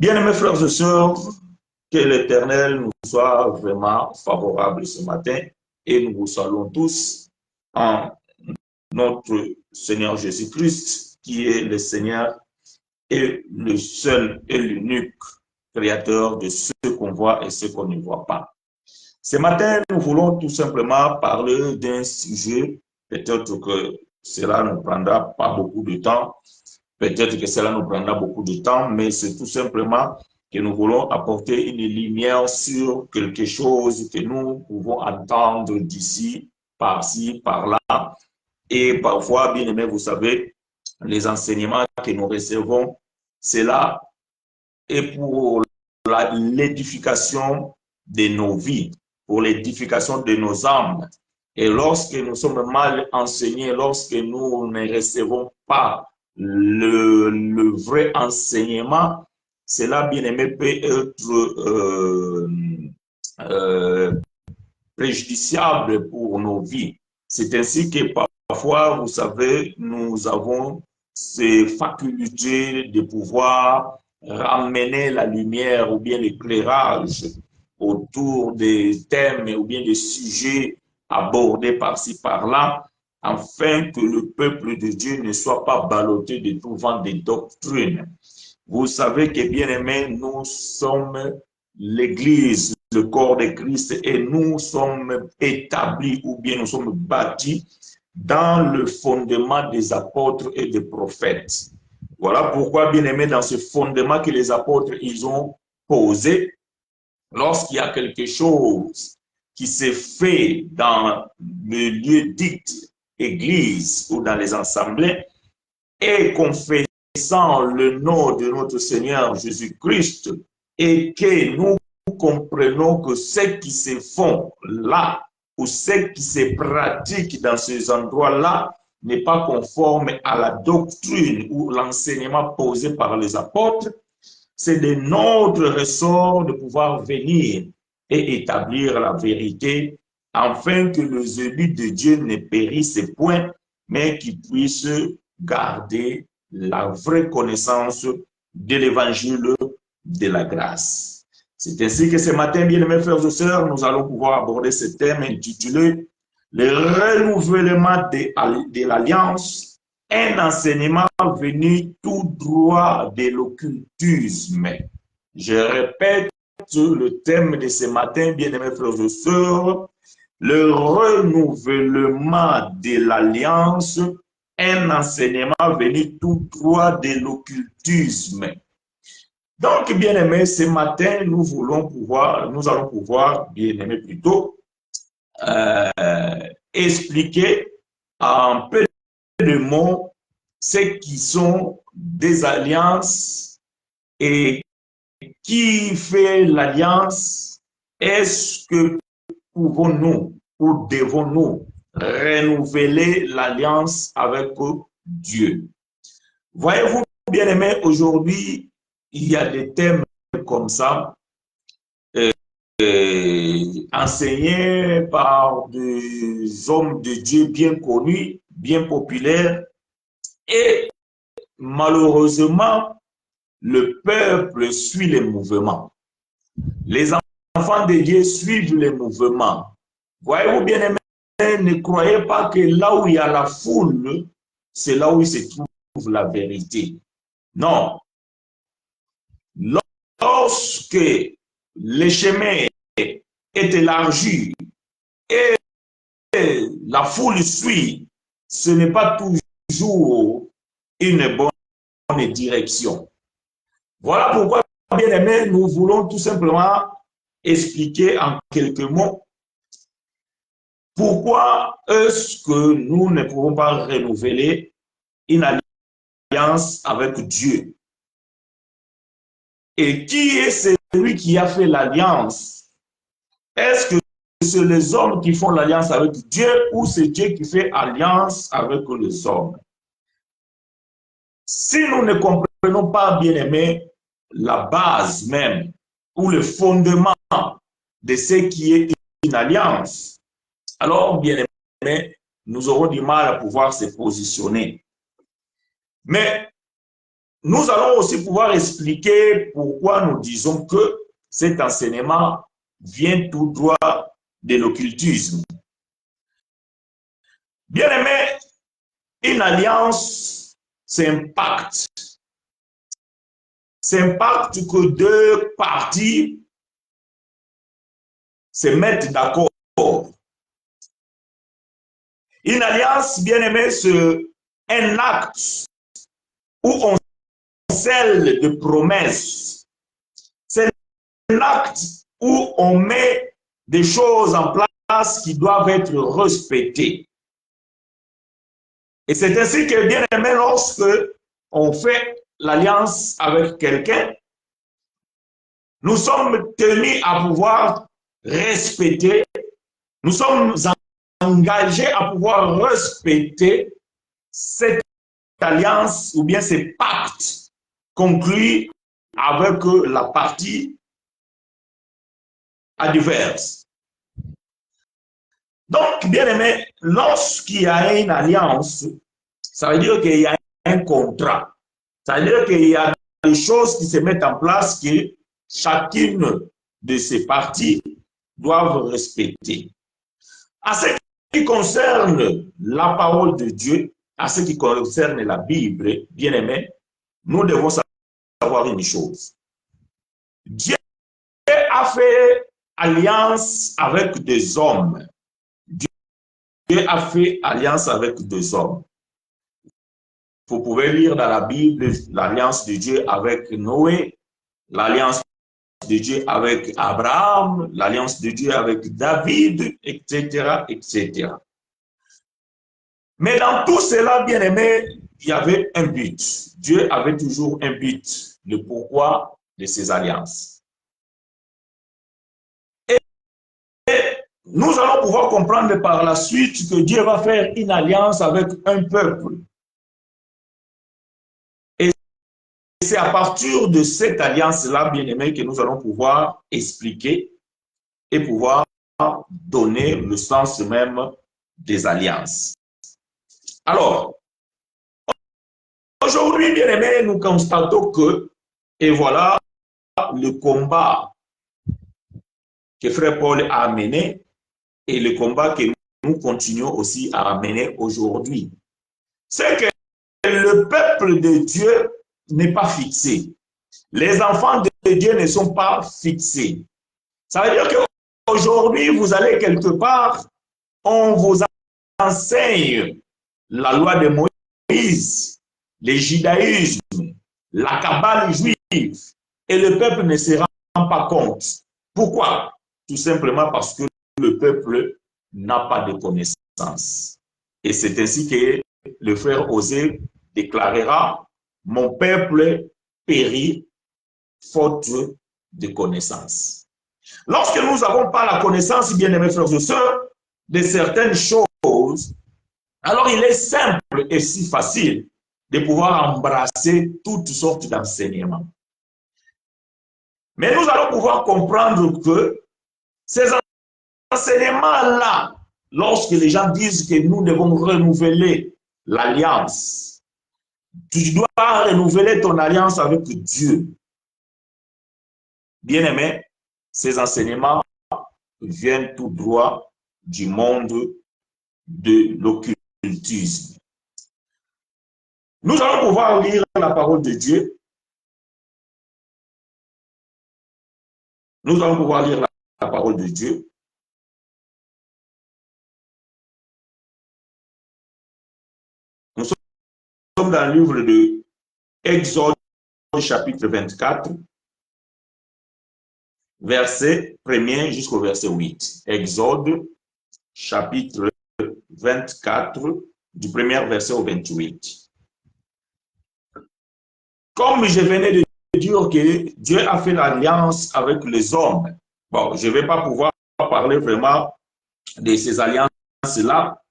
Bien-aimés frères et sœurs, que l'Éternel nous soit vraiment favorable ce matin et nous vous saluons tous en notre Seigneur Jésus-Christ, qui est le Seigneur et le seul et l'unique créateur de ce qu'on voit et ce qu'on ne voit pas. Ce matin, nous voulons tout simplement parler d'un sujet, peut-être que cela ne prendra pas beaucoup de temps, peut-être que cela nous prendra beaucoup de temps, mais c'est tout simplement que nous voulons apporter une lumière sur quelque chose que nous pouvons entendre d'ici, par-ci, par-là. Et parfois, bien aimé, vous savez, les enseignements que nous recevons, c'est là et pour l'édification de nos vies, pour l'édification de nos âmes. Et lorsque nous sommes mal enseignés, lorsque nous ne recevons pas le vrai enseignement, cela, bien aimé, peut être préjudiciable pour nos vies. C'est ainsi que parfois, vous savez, nous avons ces facultés de pouvoir ramener la lumière ou bien l'éclairage autour des thèmes ou bien des sujets abordés par-ci, par-là, afin que le peuple de Dieu ne soit pas ballotté de tout vent de doctrines. Vous savez que, bien aimés, nous sommes l'Église, le corps de Christ, et nous sommes établis ou bien nous sommes bâtis dans le fondement des apôtres et des prophètes. Voilà pourquoi, bien aimé, dans ce fondement que les apôtres ils ont posé, lorsqu'il y a quelque chose qui s'est fait dans le lieu dit église ou dans les assemblées, et confessant le nom de notre Seigneur Jésus-Christ, et que nous comprenons que ce qui se font là, ou ce qui se pratique dans ces endroits-là, n'est pas conforme à la doctrine ou l'enseignement posé par les apôtres, c'est de notre ressort de pouvoir venir et établir la vérité, afin que les élus de Dieu ne périssent point, mais qu'ils puissent garder la vraie connaissance de l'évangile de la grâce. C'est ainsi que ce matin, bien-aimés frères et sœurs, nous allons pouvoir aborder ce thème intitulé « Le renouvellement de l'Alliance, un enseignement venu tout droit de l'occultisme ». Je répète le thème de ce matin, bien-aimés frères et sœurs, le renouvellement de l'Alliance, un enseignement venu tout droit de l'occultisme. Donc, bien-aimés, ce matin, nous allons pouvoir, bien-aimés plutôt, expliquer en peu de mots ce qui sont des alliances et qui fait l'alliance. Est-ce que pouvons-nous ou devons-nous renouveler l'alliance avec Dieu? Voyez-vous, bien-aimés, aujourd'hui, il y a des thèmes comme ça, enseignés par des hommes de Dieu bien connus, bien populaires, et malheureusement, le peuple suit les mouvements. Les enfants de Dieu suivent les mouvements. Voyez-vous, bien-aimés, ne croyez pas que là où il y a la foule, c'est là où il se trouve la vérité. Non. Lorsque le chemin est élargi et la foule suit, ce n'est pas toujours une bonne direction. Voilà pourquoi, bien aimé, nous voulons tout simplement expliquer en quelques mots pourquoi est-ce que nous ne pouvons pas renouveler une alliance avec Dieu. Et qui est celui qui a fait l'alliance? Est-ce que c'est les hommes qui font l'alliance avec Dieu ou c'est Dieu qui fait alliance avec les hommes? Si nous ne comprenons pas, bien aimé, la base même ou le fondement de ce qui est une alliance, alors, bien aimé, nous aurons du mal à pouvoir se positionner. Mais nous allons aussi pouvoir expliquer pourquoi nous disons que cet enseignement vient tout droit de l'occultisme. Bien aimé, une alliance s'impacte. S'impacte que deux parties se mettent d'accord. Une alliance, bien aimé, c'est un acte où on scelle de promesses. C'est un acte où on met des choses en place qui doivent être respectées. Et c'est ainsi que, bien aimé, lorsque on fait l'alliance avec quelqu'un, nous sommes tenus à pouvoir respecter, nous sommes engagés à pouvoir respecter cette alliance ou bien ces pactes conclus avec la partie adverse. Donc, bien aimé, lorsqu'il y a une alliance, ça veut dire qu'il y a un contrat. Ça veut dire qu'il y a des choses qui se mettent en place que chacune de ces parties doivent respecter. À ce qui concerne la parole de Dieu, à ce qui concerne la Bible, bien aimé, nous devons savoir une chose. Dieu a fait alliance avec des hommes. Dieu a fait alliance avec des hommes. Vous pouvez lire dans la Bible l'alliance de Dieu avec Noé, l'alliance de Dieu avec Abraham, l'alliance de Dieu avec David, etc., etc. Mais dans tout cela, bien aimé, il y avait un but. Dieu avait toujours un but, le pourquoi de ces alliances. Et nous allons pouvoir comprendre par la suite que Dieu va faire une alliance avec un peuple. Et c'est à partir de cette alliance-là, bien aimé, que nous allons pouvoir expliquer et pouvoir donner le sens même des alliances. Alors, aujourd'hui, bien aimé, nous constatons que, et voilà, le combat que Frère Paul a mené et le combat que nous continuons aussi à mener aujourd'hui, c'est que le peuple de Dieu n'est pas fixé. Les enfants de Dieu ne sont pas fixés. Ça veut dire qu'aujourd'hui, vous allez quelque part, on vous enseigne la loi de Moïse, le judaïsme, la Kabbale juive, et le peuple ne se rend pas compte. Pourquoi? Tout simplement parce que le peuple n'a pas de connaissance. Et c'est ainsi que le frère Osée déclarera « Mon peuple périt faute de connaissance ». Lorsque nous n'avons pas la connaissance, bien aimés frères et sœurs, de certaines choses, alors il est simple et si facile de pouvoir embrasser toutes sortes d'enseignements. Mais nous allons pouvoir comprendre que ces enseignements-là, lorsque les gens disent que nous devons renouveler l'alliance, tu dois renouveler ton alliance avec Dieu. Bien-aimé, ces enseignements viennent tout droit du monde de l'occultisme. Nous allons pouvoir lire la parole de Dieu. Nous allons pouvoir lire la parole de Dieu. Nous sommes dans le livre de Exode, chapitre 24, verset 1er jusqu'au verset 8. Exode, chapitre 24, du premier verset au 28. Comme je venais de dire que Dieu a fait l'alliance avec les hommes, bon, je ne vais pas pouvoir parler vraiment de ces alliances-là,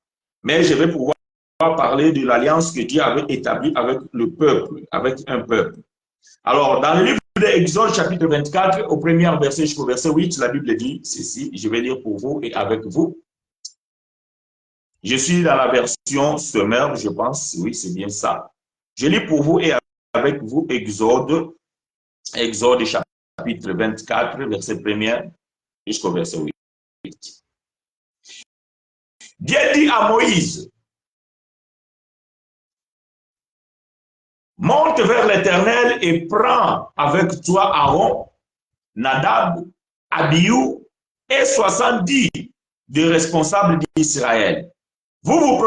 mais je vais pouvoir parler de l'alliance que Dieu avait établie avec le peuple, avec un peuple. Alors, dans le livre d'Exode, chapitre 24, au premier verset jusqu'au verset 8, la Bible dit ceci, je vais lire pour vous et avec vous. Je suis dans la version Semeur, je pense, oui, c'est bien ça. Je lis pour vous et avec vous Exode chapitre 24, verset 1er jusqu'au verset 8. Dieu dit à Moïse, monte vers l'Éternel et prends avec toi Aaron, Nadab, Abihu et 70 des responsables d'Israël. Vous vous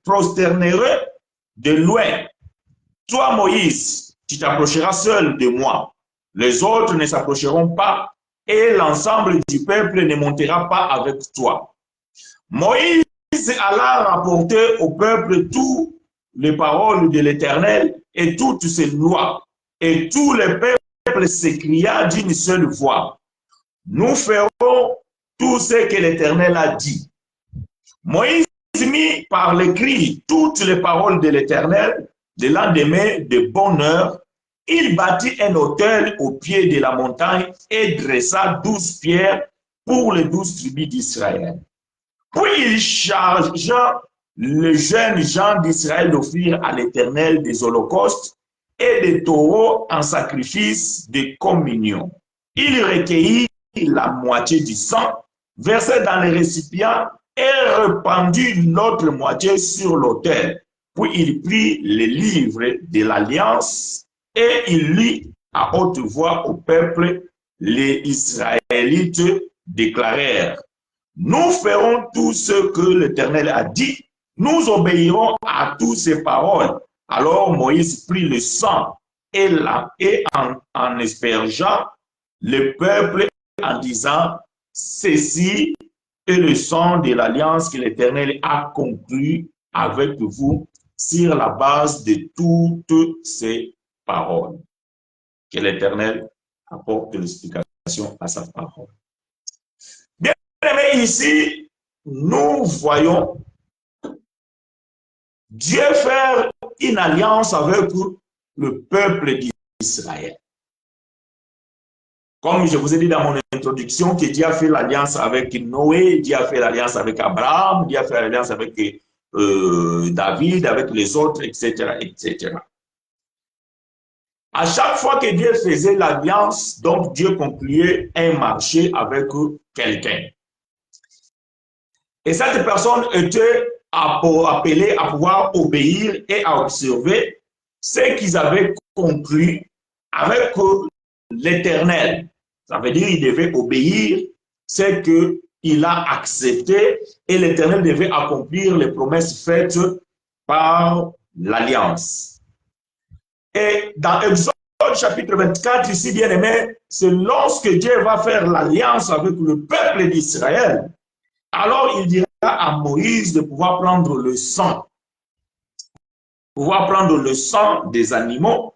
prosternerez de loin. Toi, Moïse, tu t'approcheras seul de moi. Les autres ne s'approcheront pas et l'ensemble du peuple ne montera pas avec toi. Moïse alla rapporter au peuple toutes les paroles de l'Éternel et toutes ses lois. Et tout le peuple s'écria d'une seule voix. Nous ferons tout ce que l'Éternel a dit. Moïse mit par l'écrit toutes les paroles de l'Éternel. Le lendemain de bonne heure, il bâtit un autel au pied de la montagne et dressa 12 pierres pour les 12 tribus d'Israël. Puis il chargea les jeunes gens d'Israël d'offrir à l'Éternel des holocaustes et des taureaux en sacrifice de communion. Il recueillit la moitié du sang, versa dans les récipients et répandit l'autre moitié sur l'autel. Puis il prit les livres de l'Alliance et il lit à haute voix au peuple. Les Israélites déclarèrent, nous ferons tout ce que l'Éternel a dit, nous obéirons à toutes ses paroles. Alors Moïse prit le sang et en aspergeant le peuple en disant, ceci est le sang de l'alliance que l'Éternel a conclue avec vous sur la base de toutes ces paroles. Que l'Éternel apporte l'explication à sa parole. Bien aimé, ici, nous voyons Dieu faire une alliance avec le peuple d'Israël. Comme je vous ai dit dans mon introduction, que Dieu a fait l'alliance avec Noé, Dieu a fait l'alliance avec Abraham, Dieu a fait l'alliance avec David, avec les autres, etc., etc. À chaque fois que Dieu faisait l'alliance, donc Dieu concluait un marché avec quelqu'un. Et cette personne était appelée à pouvoir obéir et à observer ce qu'ils avaient conclu avec l'Éternel. Ça veut dire qu'il devait obéir ce qu'il a accepté et l'Éternel devait accomplir les promesses faites par l'Alliance. Et dans Exode chapitre 24, ici bien aimé, c'est lorsque Dieu va faire l'alliance avec le peuple d'Israël, alors il dira à Moïse de pouvoir prendre le sang des animaux,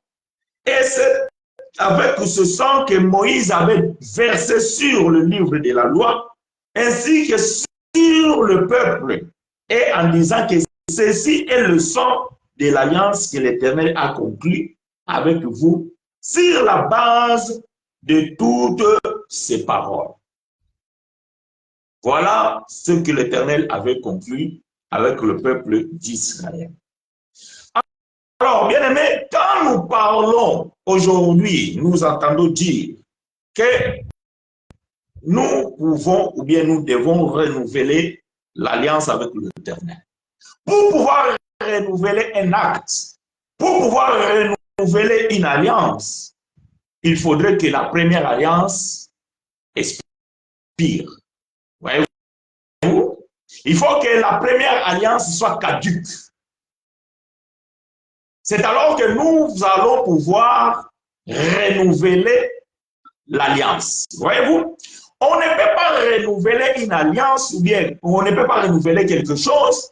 et c'est avec ce sang que Moïse avait versé sur le livre de la loi, ainsi que sur le peuple, et en disant que ceci est le sang de l'alliance que l'Éternel a conclue avec vous sur la base de toutes ces paroles. Voilà ce que l'Éternel avait conclu avec le peuple d'Israël. Alors, bien aimé, quand nous parlons aujourd'hui, nous entendons dire que nous pouvons ou bien nous devons renouveler l'alliance avec l'Éternel. Pour pouvoir renouveler un acte, pour pouvoir renouveler une alliance, il faudrait que la première alliance expire. Voyez-vous? Il faut que la première alliance soit caduque. C'est alors que nous allons pouvoir renouveler l'alliance. Voyez-vous? On ne peut pas renouveler une alliance ou bien on ne peut pas renouveler quelque chose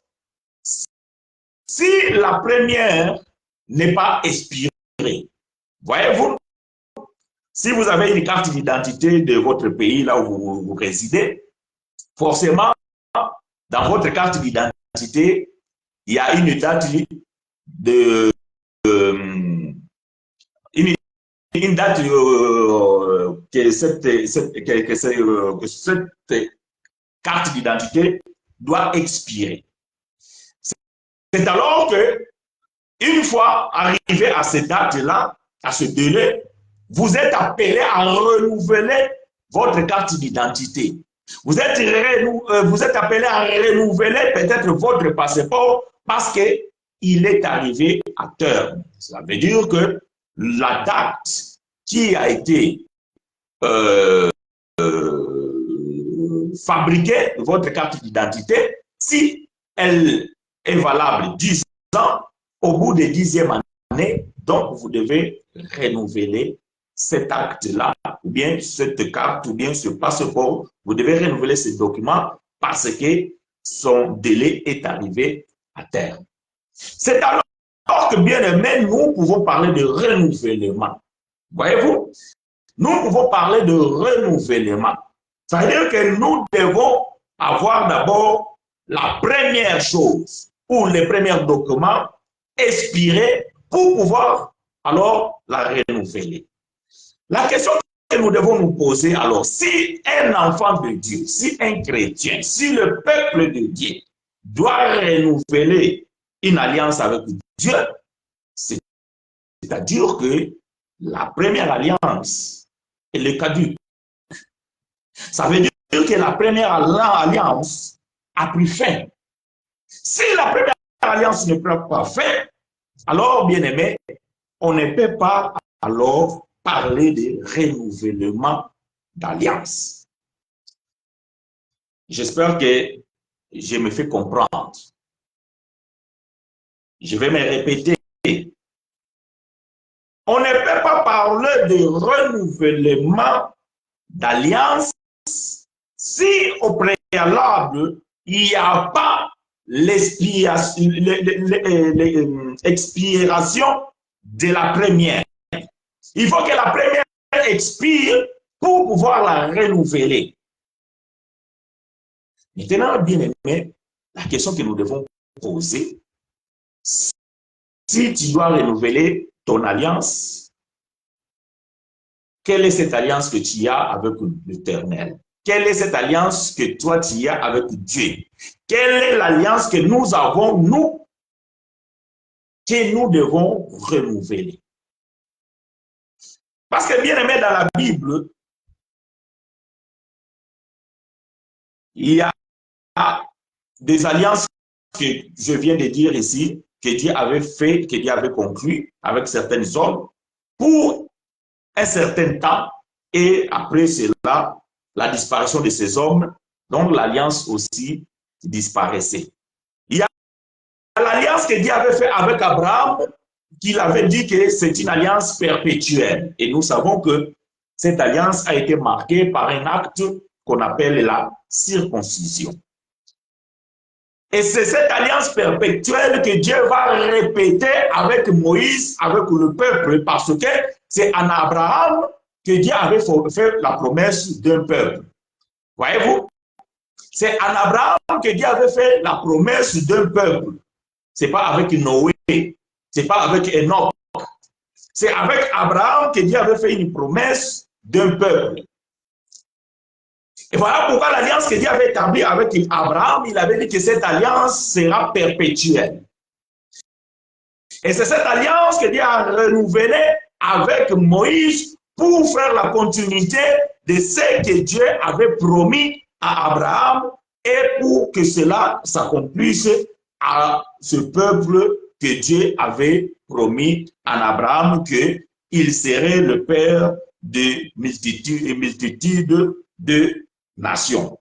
si la première n'est pas expirée. Voyez-vous? Si vous avez une carte d'identité de votre pays, là où vous résidez, forcément, dans votre carte d'identité, il y a une date de une date que cette carte d'identité doit expirer. C'est alors que Une fois arrivé à cette date-là, à ce délai, vous êtes appelé à renouveler votre carte d'identité. Vous êtes appelé à renouveler peut-être votre passeport parce qu'il est arrivé à terme. Ça veut dire que la date qui a été fabriquée, votre carte d'identité, si elle est valable 10 ans, au bout de 10e année, donc vous devez renouveler cet acte-là, ou bien cette carte, ou bien ce passeport, vous devez renouveler ce document parce que son délai est arrivé à terme. C'est alors que, bien aimé, nous pouvons parler de renouvellement. Voyez-vous, nous pouvons parler de renouvellement. Ça veut dire que nous devons avoir d'abord la première chose, ou les premiers documents expirés pour pouvoir alors la renouveler. La question que nous devons nous poser alors, si un enfant de Dieu, si un chrétien, si le peuple de Dieu doit renouveler une alliance avec Dieu, c'est-à-dire que la première alliance, elle est caduque. Ça veut dire que la première alliance a pris fin. Si la première alliance ne prend pas fin, alors, bien aimé, on ne peut pas alors parler de renouvellement d'alliance. J'espère que je me fais comprendre. Je vais me répéter. On ne peut pas parler de renouvellement d'alliance si au préalable, il n'y a pas l'expiration de la première. Il faut que la première expire pour pouvoir la renouveler. Maintenant, bien aimé, la question que nous devons poser, si tu dois renouveler ton alliance, quelle est cette alliance que tu as avec l'Éternel? Quelle est cette alliance que toi tu as avec Dieu? Quelle est l'alliance que nous avons, nous, que nous devons renouveler? Parce que bien aimé, dans la Bible, il y a des alliances que je viens de dire ici, que Dieu avait fait, que Dieu avait conclu avec certains hommes pour un certain temps, et après cela, la disparition de ces hommes, donc l'alliance aussi disparaissait. Il y a l'alliance que Dieu avait fait avec Abraham, qu'il avait dit que c'est une alliance perpétuelle. Et nous savons que cette alliance a été marquée par un acte qu'on appelle la circoncision. Et c'est cette alliance perpétuelle que Dieu va répéter avec Moïse, avec le peuple, parce que c'est en Abraham que Dieu avait fait la promesse d'un peuple. Voyez-vous? C'est en Abraham que Dieu avait fait la promesse d'un peuple. Ce n'est pas avec Noé, ce n'est pas avec Enoch. C'est avec Abraham que Dieu avait fait une promesse d'un peuple. Et voilà pourquoi l'alliance que Dieu avait établie avec Abraham, il avait dit que cette alliance sera perpétuelle. Et c'est cette alliance que Dieu a renouvelée avec Moïse pour faire la continuité de ce que Dieu avait promis à Abraham et pour que cela s'accomplisse à ce peuple que Dieu avait promis à Abraham qu'il serait le père de multitudes et multitudes de nations,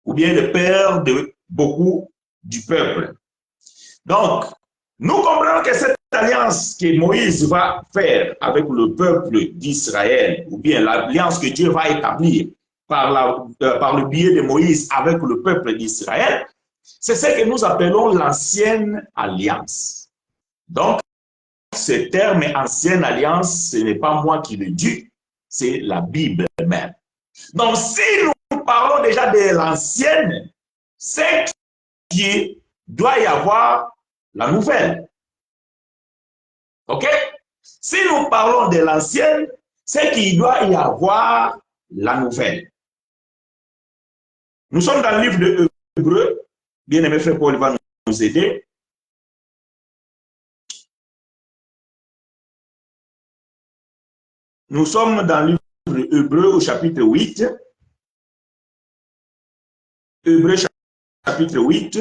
ou bien le père de beaucoup du peuple. Donc, nous comprenons que cette alliance que Moïse va faire avec le peuple d'Israël, ou bien l'alliance que Dieu va établir par le biais de Moïse avec le peuple d'Israël, c'est ce que nous appelons l'ancienne alliance. Donc, ce terme ancienne alliance, ce n'est pas moi qui le dis, c'est la Bible même. Donc, si nous parlons déjà de l'ancienne, c'est qu'il doit y avoir la nouvelle. OK? Si nous parlons de l'ancienne, c'est qu'il doit y avoir la nouvelle. Nous sommes dans le livre de Hébreux. Bien-aimé frère Paul va nous aider. Nous sommes dans le livre Hébreu au chapitre 8. Hébreu chapitre 8.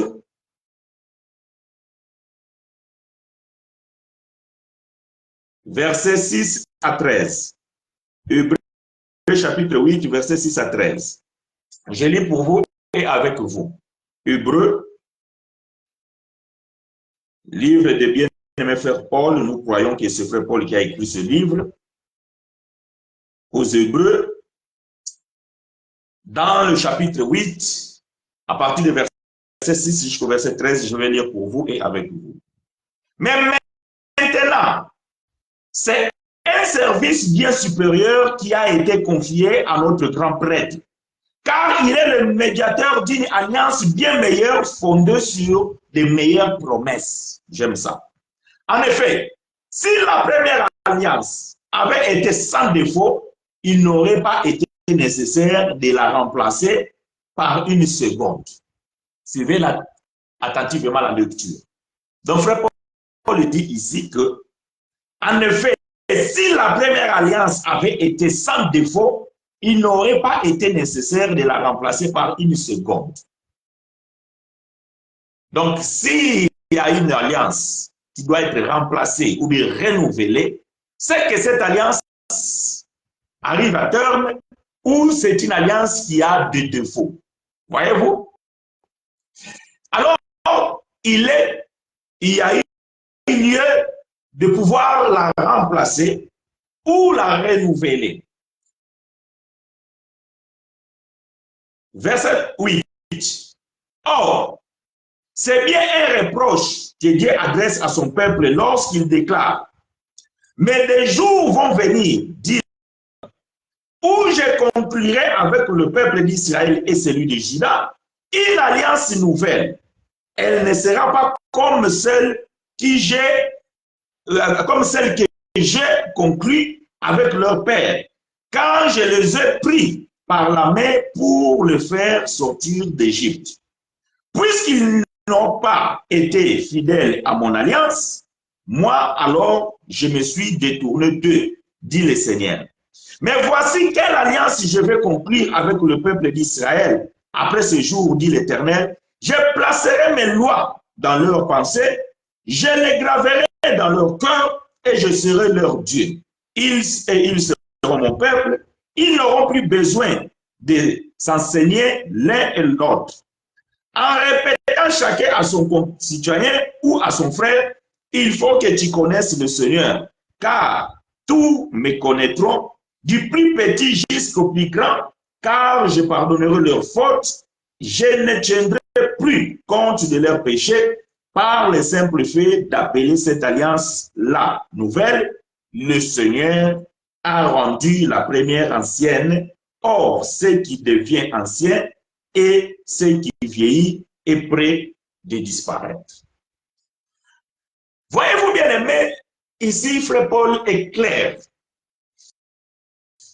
Versets 6 à 13. Hébreu chapitre 8, versets 6 à 13. Je lis pour vous et avec vous. Hébreu, livre de bien-aimé frère Paul. Nous croyons que c'est frère Paul qui a écrit ce livre. Aux Hébreux, dans le chapitre 8, à partir du verset 6 jusqu'au verset 13, je vais lire pour vous et avec vous. Mais maintenant, c'est un service bien supérieur qui a été confié à notre grand prêtre, car il est le médiateur d'une alliance bien meilleure fondée sur de meilleures promesses. J'aime ça. En effet, si la première alliance avait été sans défaut, il n'aurait pas été nécessaire de la remplacer par une seconde. Suivez attentivement la lecture. Donc, frère Paul dit ici que, en effet, si la première alliance avait été sans défaut, il n'aurait pas été nécessaire de la remplacer par une seconde. Donc, s'il y a une alliance qui doit être remplacée ou bien renouvelée, c'est que cette alliance arrive à terme ou c'est une alliance qui a des défauts. Voyez-vous? Alors, il y a eu lieu de pouvoir la remplacer ou la renouveler. Verset 8. Or, c'est bien un reproche que Dieu adresse à son peuple lorsqu'il déclare: mais des jours vont venir, dit, où je conclurai avec le peuple d'Israël et celui de Juda une alliance nouvelle. Elle ne sera pas comme celle que j'ai conclue avec leur père, quand je les ai pris par la main pour le faire sortir d'Égypte. Puisqu'ils n'ont pas été fidèles à mon alliance, moi alors je me suis détourné d'eux, dit le Seigneur. Mais voici quelle alliance je vais conclure avec le peuple d'Israël. Après ce jour, dit l'Éternel, je placerai mes lois dans leurs pensées, je les graverai dans leur cœur et je serai leur Dieu. Ils seront mon peuple, ils n'auront plus besoin de s'enseigner l'un et l'autre. En répétant chacun à son concitoyen ou à son frère, il faut que tu connaisses le Seigneur, car tous me connaîtront, du plus petit jusqu'au plus grand, car je pardonnerai leurs fautes, je ne tiendrai plus compte de leurs péchés, par le simple fait d'appeler cette alliance-là nouvelle. Le Seigneur a rendu la première ancienne. Or, ce qui devient ancien et ce qui vieillit est prêt de disparaître. Voyez-vous bien aimé, ici frère Paul est clair.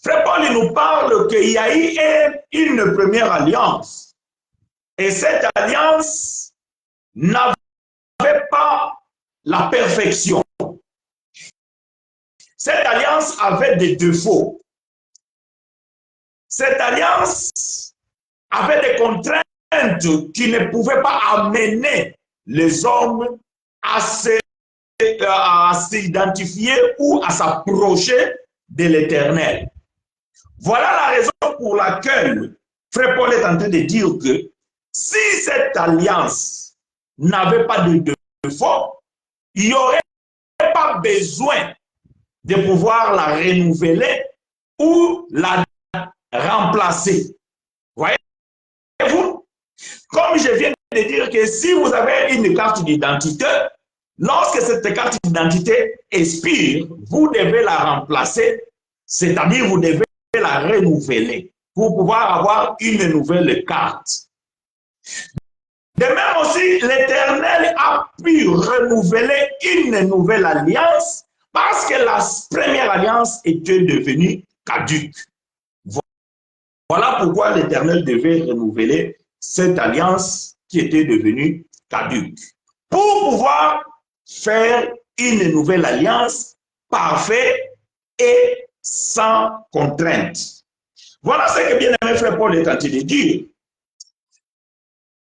Frère Paul nous parle qu'il y a eu une première alliance. Et cette alliance n'avait pas la perfection. Cette alliance avait des défauts. Cette alliance avait des contraintes qui ne pouvaient pas amener les hommes à s'identifier ou à s'approcher de l'Éternel. Voilà la raison pour laquelle frère Paul est en train de dire que si cette alliance n'avait pas de défaut, il n'y aurait pas besoin de pouvoir la renouveler ou la remplacer. Voyez-vous? Comme je viens de dire que si vous avez une carte d'identité, lorsque cette carte d'identité expire, vous devez la remplacer, c'est-à-dire vous devez la renouveler pour pouvoir avoir une nouvelle carte. De même aussi, l'Éternel a pu renouveler une nouvelle alliance parce que la première alliance était devenue caduque. Voilà pourquoi l'Éternel devait renouveler cette alliance qui était devenue caduque. Pour pouvoir faire une nouvelle alliance parfaite et sans contrainte. Voilà ce que bien-aimé frère Paul est en train de dire.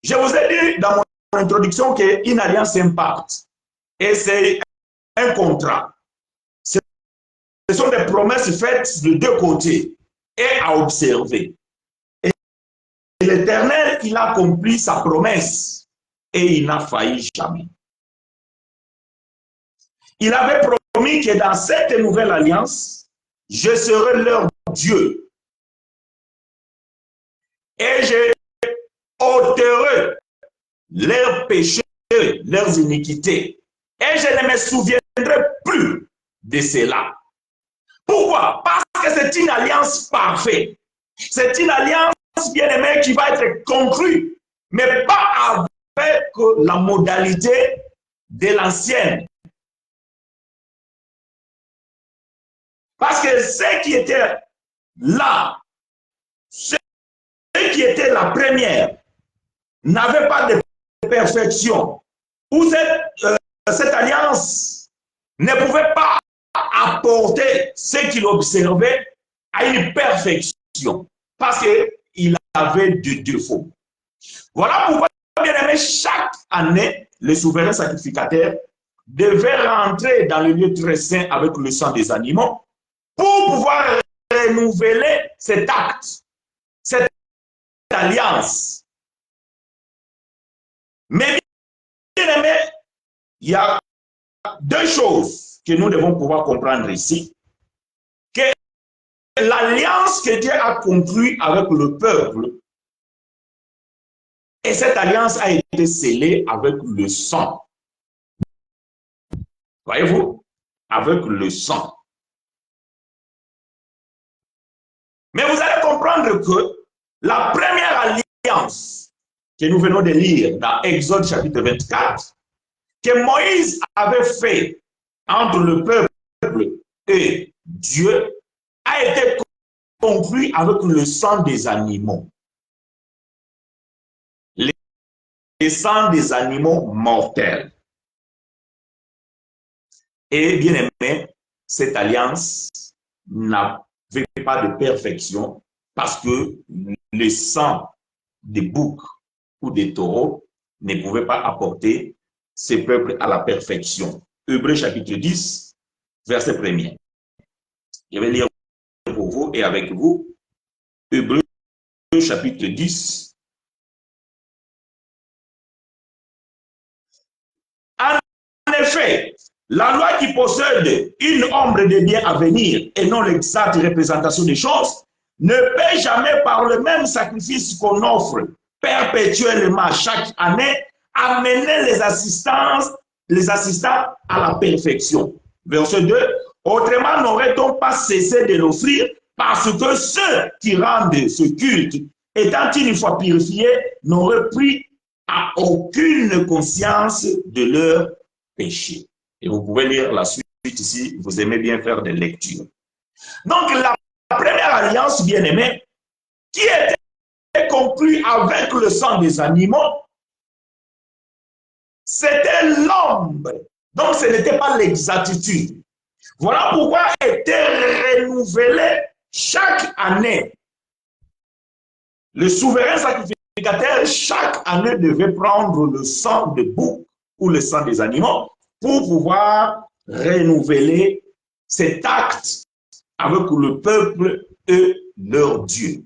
Je vous ai dit dans mon introduction qu'une alliance, c'est un pacte. Et c'est un contrat. Ce sont des promesses faites de deux côtés et à observer. Et l'Éternel, il a accompli sa promesse et il n'a failli jamais. Il avait promis que dans cette nouvelle alliance, je serai leur Dieu. Et je ôterai leurs péchés, leurs iniquités. Et je ne me souviendrai plus de cela. Pourquoi? Parce que c'est une alliance parfaite. C'est une alliance bien-aimée qui va être conclue, mais pas avec la modalité de l'ancienne. Parce que ce qui était là, ce qui était la première, n'avait pas de perfection. Ou cette alliance ne pouvait pas apporter ce qu'il observait à une perfection. Parce qu'il avait des défauts. Voilà pourquoi, bien aimé, chaque année, le souverain sacrificateur devait rentrer dans le lieu très saint avec le sang des animaux pour pouvoir renouveler cet acte, cette alliance. Mais bien aimé, il y a deux choses que nous devons pouvoir comprendre ici. Que l'alliance que Dieu a conclue avec le peuple, et cette alliance a été scellée avec le sang. Voyez-vous? Avec le sang. Mais vous allez comprendre que la première alliance que nous venons de lire dans Exode chapitre 24, que Moïse avait fait entre le peuple et Dieu, a été conclue avec le sang des animaux. Le sang des animaux mortels. Et bien aimé, cette alliance n'avait pas de perfection parce que le sang des boucs ou des taureaux ne pouvait pas apporter ce peuple à la perfection. Hébreux chapitre 10, verset 1er. Je vais lire pour vous et avec vous. Hébreux chapitre 10. En effet, la loi qui possède une ombre de bien à venir et non l'exacte représentation des choses ne peut jamais par le même sacrifice qu'on offre perpétuellement chaque année amener les assistants à la perfection. Verset 2. Autrement, n'aurait-on pas cessé de l'offrir parce que ceux qui rendent ce culte, étant une fois purifiés, n'auraient pris à aucune conscience de leur péché. Et vous pouvez lire la suite ici, vous aimez bien faire des lectures. Donc, la première alliance, bien aimée, qui était conclue avec le sang des animaux, c'était l'ombre. Donc, ce n'était pas l'exactitude. Voilà pourquoi était renouvelé chaque année. Le souverain sacrificateur, chaque année, devait prendre le sang de bouc ou le sang des animaux pour pouvoir renouveler cet acte avec le peuple et leur Dieu.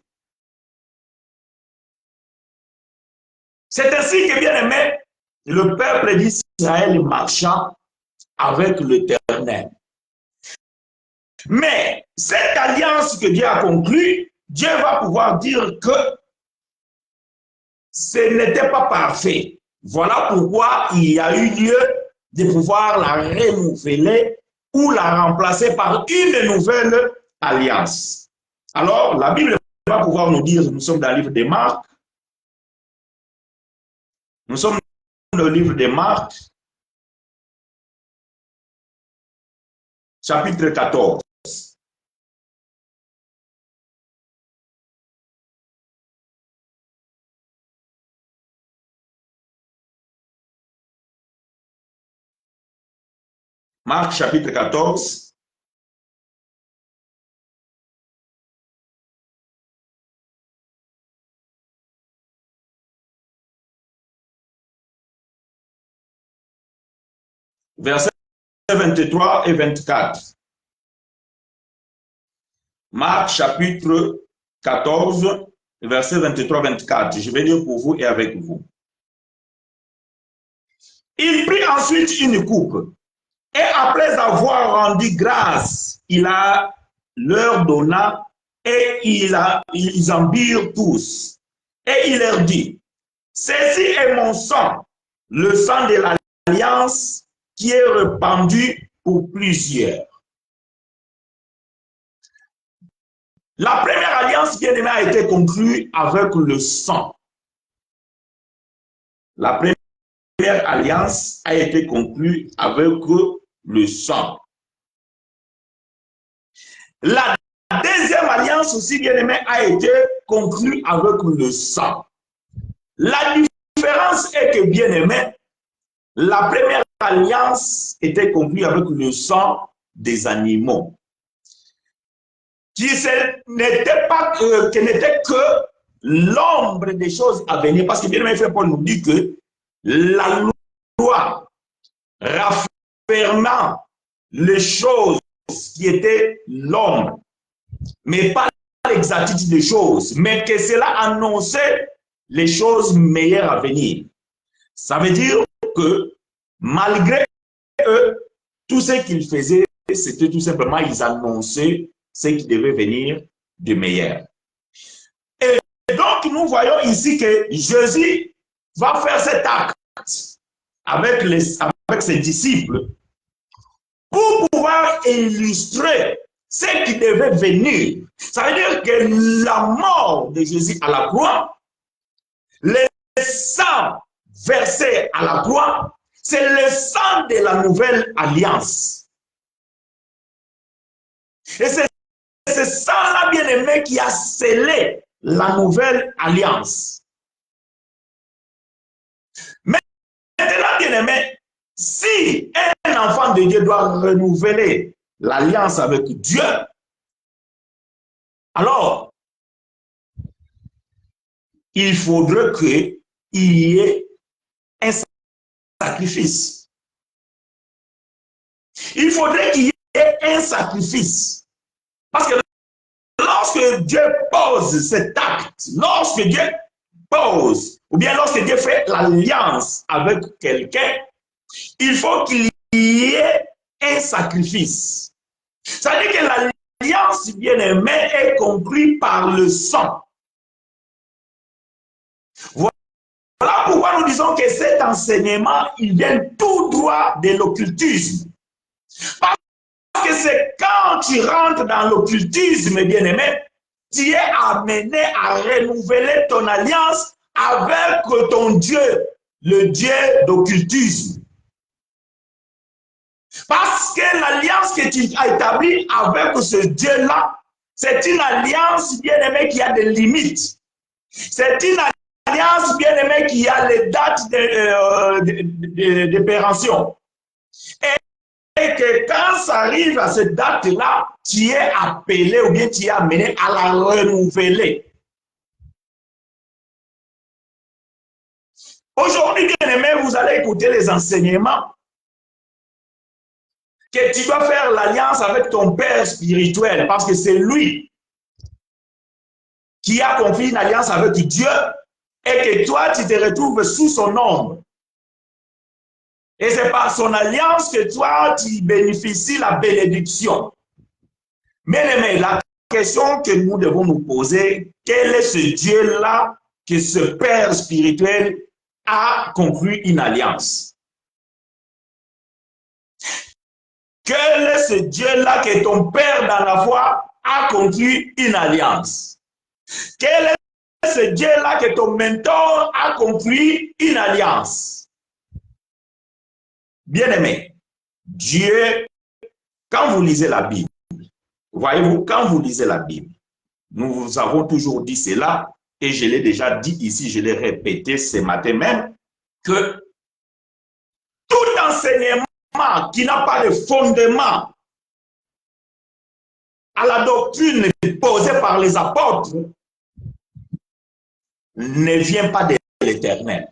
C'est ainsi que, bien aimé, le peuple d'Israël marcha avec l'Éternel. Mais cette alliance que Dieu a conclue, Dieu va pouvoir dire que ce n'était pas parfait. Voilà pourquoi il y a eu lieu de pouvoir la renouveler ou la remplacer par une nouvelle alliance. Alors, la Bible va pouvoir nous dire, nous sommes dans le livre de Marc, nous sommes dans le livre de Marc, chapitre 14. Marc chapitre 14, versets 23 et 24. Marc chapitre 14, versets 23-24. Je vais lire pour vous et avec vous. Il prit ensuite une coupe et après avoir rendu grâce, il leur donna et ils en burent tous. Et il leur dit, ceci est mon sang, le sang de l'alliance qui est répandu pour plusieurs. La première alliance, bien aimée, a été conclue avec le sang. La première alliance a été conclue avec le sang. La deuxième alliance aussi, bien aimée, a été conclue avec le sang. La différence est que, bien aimé, la première alliance était conclue avec le sang des animaux, qui n'était que l'ombre des choses à venir. Parce que bien aimé, Paul nous dit que la loi raffermant les choses qui étaient l'ombre, mais pas l'exactitude des choses, mais que cela annonçait les choses meilleures à venir. Ça veut dire que malgré eux, tout ce qu'ils faisaient, c'était tout simplement, ils annonçaient ce qui devait venir de meilleur. Et donc, nous voyons ici que Jésus va faire cet acte avec ses disciples pour pouvoir illustrer ce qui devait venir. Ça veut dire que la mort de Jésus à la croix, le sang versé à la croix, c'est le sang de la nouvelle alliance. Et c'est ce sang-là, bien aimé, qui a scellé la nouvelle alliance. Mais maintenant, bien aimé, si un enfant de Dieu doit renouveler l'alliance avec Dieu, alors il faudrait qu'il y ait un sacrifice. Il faudrait qu'il y ait un sacrifice. Parce que lorsque Dieu pose cet acte, lorsque Dieu pose, ou bien lorsque Dieu fait l'alliance avec quelqu'un, il faut qu'il y ait un sacrifice. Ça veut dire que l'alliance bien-aimée est conclue par le sang. Voilà pourquoi nous disons que cet enseignement, il vient tout droit de l'occultisme. Parce que c'est quand tu rentres dans l'occultisme, bien-aimé, tu es amené à renouveler ton alliance avec ton Dieu, le Dieu d'occultisme. Parce que l'alliance que tu as établie avec ce Dieu-là, c'est une alliance, bien-aimée, qui a des limites. C'est une alliance, bien-aimée, qui a les dates de péremption. Et que quand ça arrive à cette date-là, tu es appelé ou bien tu es amené à la renouveler. Aujourd'hui, bien-aimé, vous allez écouter les enseignements que tu dois faire l'alliance avec ton Père spirituel parce que c'est lui qui a confié une alliance avec Dieu et que toi, tu te retrouves sous son ombre. Et c'est par son alliance que toi, tu bénéficies la bénédiction. Mais la question que nous devons nous poser, quel est ce Dieu-là que ce Père spirituel a conclu une alliance? Quel est ce Dieu-là que ton Père dans la foi a conclu une alliance? Quel est ce Dieu-là que ton mentor a conclu une alliance? Bien-aimé, Dieu, quand vous lisez la Bible, voyez-vous, quand vous lisez la Bible, nous vous avons toujours dit cela, et je l'ai déjà dit ici, je l'ai répété ce matin même, que tout enseignement qui n'a pas de fondement à la doctrine posée par les apôtres ne vient pas de l'Éternel.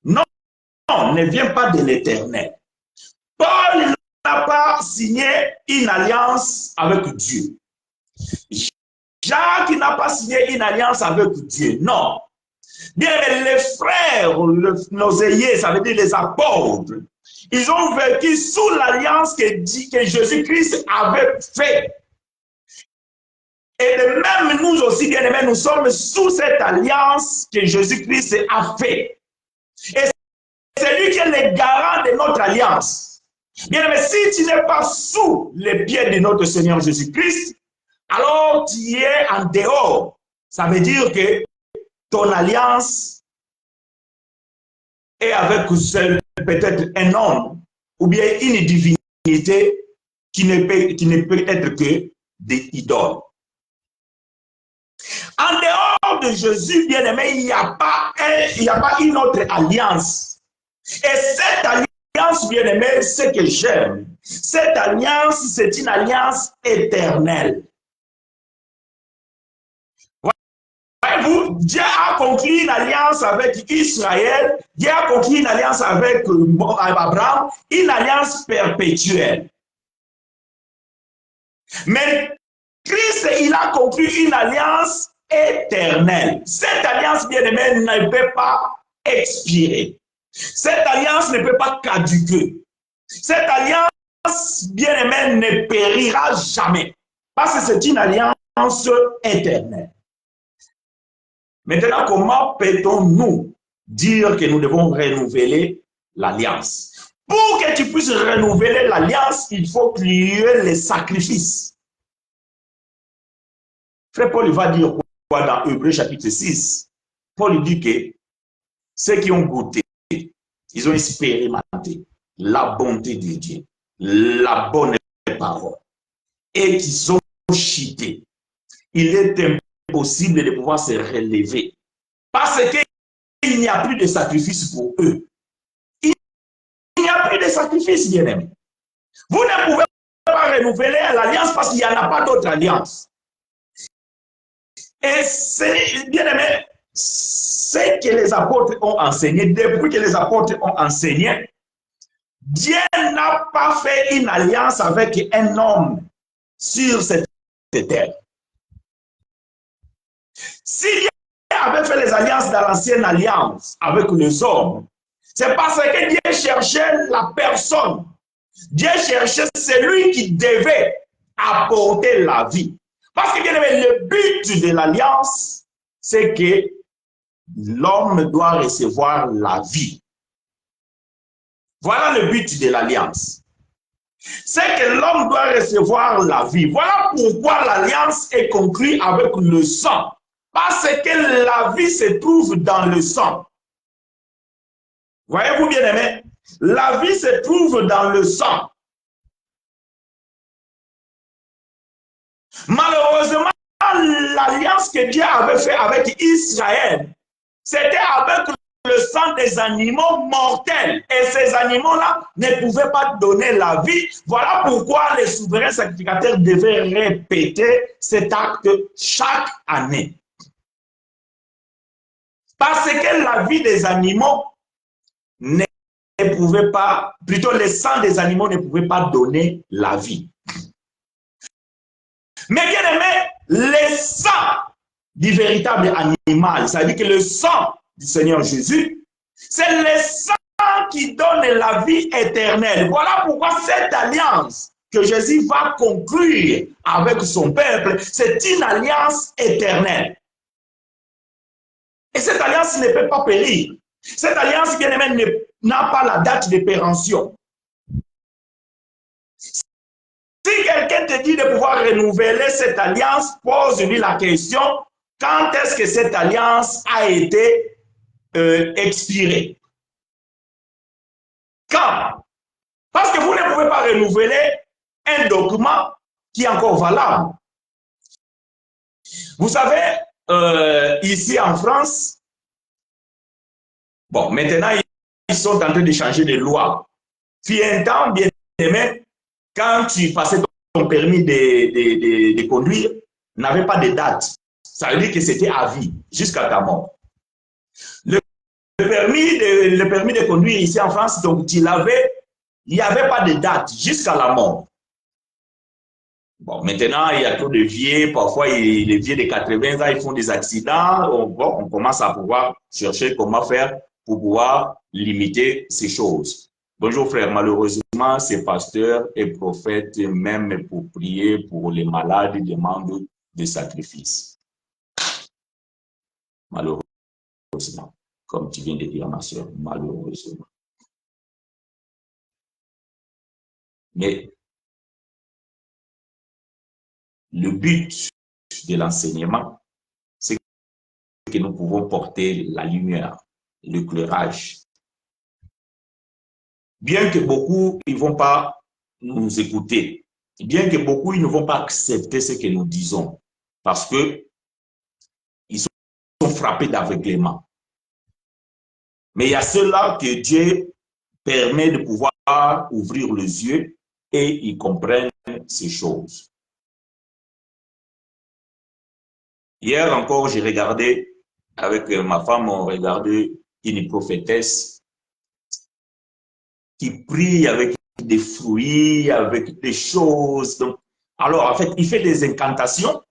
Non, ne vient pas de l'Éternel. Paul n'a pas signé une alliance avec Dieu. Jacques n'a pas signé une alliance avec Dieu. Non. Bien, les frères, nos aînés, ça veut dire les apôtres, ils ont vécu sous l'alliance que Jésus-Christ avait faite. Et de même, nous aussi, bien aimés, nous sommes sous cette alliance que Jésus-Christ a faite. Et c'est lui qui est le garant de notre alliance. Bien aimé, si tu n'es pas sous les pieds de notre Seigneur Jésus-Christ, alors tu es en dehors. Ça veut dire que ton alliance est avec peut-être un homme ou bien une divinité qui ne peut être que des idoles. En dehors de Jésus, bien-aimé, il n'y a pas une autre alliance. Et cette alliance, bien-aimé, ce que j'aime, cette alliance, c'est une alliance éternelle. Voyez-vous, Dieu a conclu une alliance avec Israël, Dieu a conclu une alliance avec Abraham, une alliance perpétuelle. Mais Christ, il a conclu une alliance éternelle. Cette alliance, bien-aimée, ne peut pas expirer. Cette alliance ne peut pas caduquer. Cette alliance, bien-aimée, ne périra jamais. Parce que c'est une alliance éternelle. Maintenant, comment peut-on nous dire que nous devons renouveler l'alliance? Pour que tu puisses renouveler l'alliance, il faut qu'il y ait les sacrifices. Frère Paul va dire quoi dans Hébreux chapitre 6? Paul dit que ceux qui ont goûté, ils ont expérimenté la bonté de Dieu, la bonne parole, et qu'ils ont chuté. Il est impossible de pouvoir se relever parce qu'il n'y a plus de sacrifice pour eux. Il n'y a plus de sacrifice, bien-aimé. Vous ne pouvez pas renouveler l'alliance parce qu'il n'y en a pas d'autre alliance. Et c'est, bien aimé, ce que les apôtres ont enseigné, depuis que les apôtres ont enseigné, Dieu n'a pas fait une alliance avec un homme sur cette terre. Si Dieu avait fait les alliances dans l'ancienne alliance avec les hommes, c'est parce que Dieu cherchait la personne. Dieu cherchait celui qui devait apporter la vie. Parce que bien aimé, le but de l'alliance, c'est que l'homme doit recevoir la vie. Voilà le but de l'alliance. C'est que l'homme doit recevoir la vie. Voilà pourquoi l'alliance est conclue avec le sang. Parce que la vie se trouve dans le sang. Voyez-vous bien aimé? La vie se trouve dans le sang. Malheureusement, l'alliance que Dieu avait faite avec Israël, c'était avec le sang des animaux mortels. Et ces animaux-là ne pouvaient pas donner la vie. Voilà pourquoi les souverains sacrificateurs devaient répéter cet acte chaque année. Parce que la vie des animaux ne pouvait pas, plutôt le sang des animaux ne pouvait pas donner la vie. Mais bien aimé, le sang du véritable animal, c'est-à-dire que le sang du Seigneur Jésus, c'est le sang qui donne la vie éternelle. Voilà pourquoi cette alliance que Jésus va conclure avec son peuple, c'est une alliance éternelle. Et cette alliance ne peut pas périr. Cette alliance, bien aimé, n'a pas la date de péremption. Si quelqu'un te dit de pouvoir renouveler cette alliance, pose-lui la question, quand est-ce que cette alliance a été expirée? Quand? Parce que vous ne pouvez pas renouveler un document qui est encore valable. Vous savez, ici en France, bon, maintenant, ils sont en train de changer de loi. Puis un temps, bien aimé, quand tu passais ton permis de conduire, n'avait pas de date. Ça veut dire que c'était à vie, jusqu'à ta mort. Le permis de conduire ici en France, donc tu l'avais Il n'y avait pas de date jusqu'à la mort. Bon, maintenant, il y a trop de vieux. Parfois, les vieux de 80 ans, ils font des accidents. On commence à pouvoir chercher comment faire pour pouvoir limiter ces choses. Bonjour frère, malheureusement, ces pasteurs et prophètes, même pour prier pour les malades, ils demandent des sacrifices. Malheureusement, comme tu viens de dire, ma soeur, malheureusement. Mais le but de l'enseignement, c'est que nous pouvons porter la lumière, l'éclairage. Bien que beaucoup, ils ne vont pas nous écouter, bien que beaucoup, ils ne vont pas accepter ce que nous disons, parce qu'ils sont frappés d'aveuglement. Mais il y a ceux-là que Dieu permet de pouvoir ouvrir les yeux et ils comprennent ces choses. Hier encore, j'ai regardé, avec ma femme, on regardait une prophétesse qui prie avec des fruits, avec des choses. Donc, alors, en fait, il fait des incantations.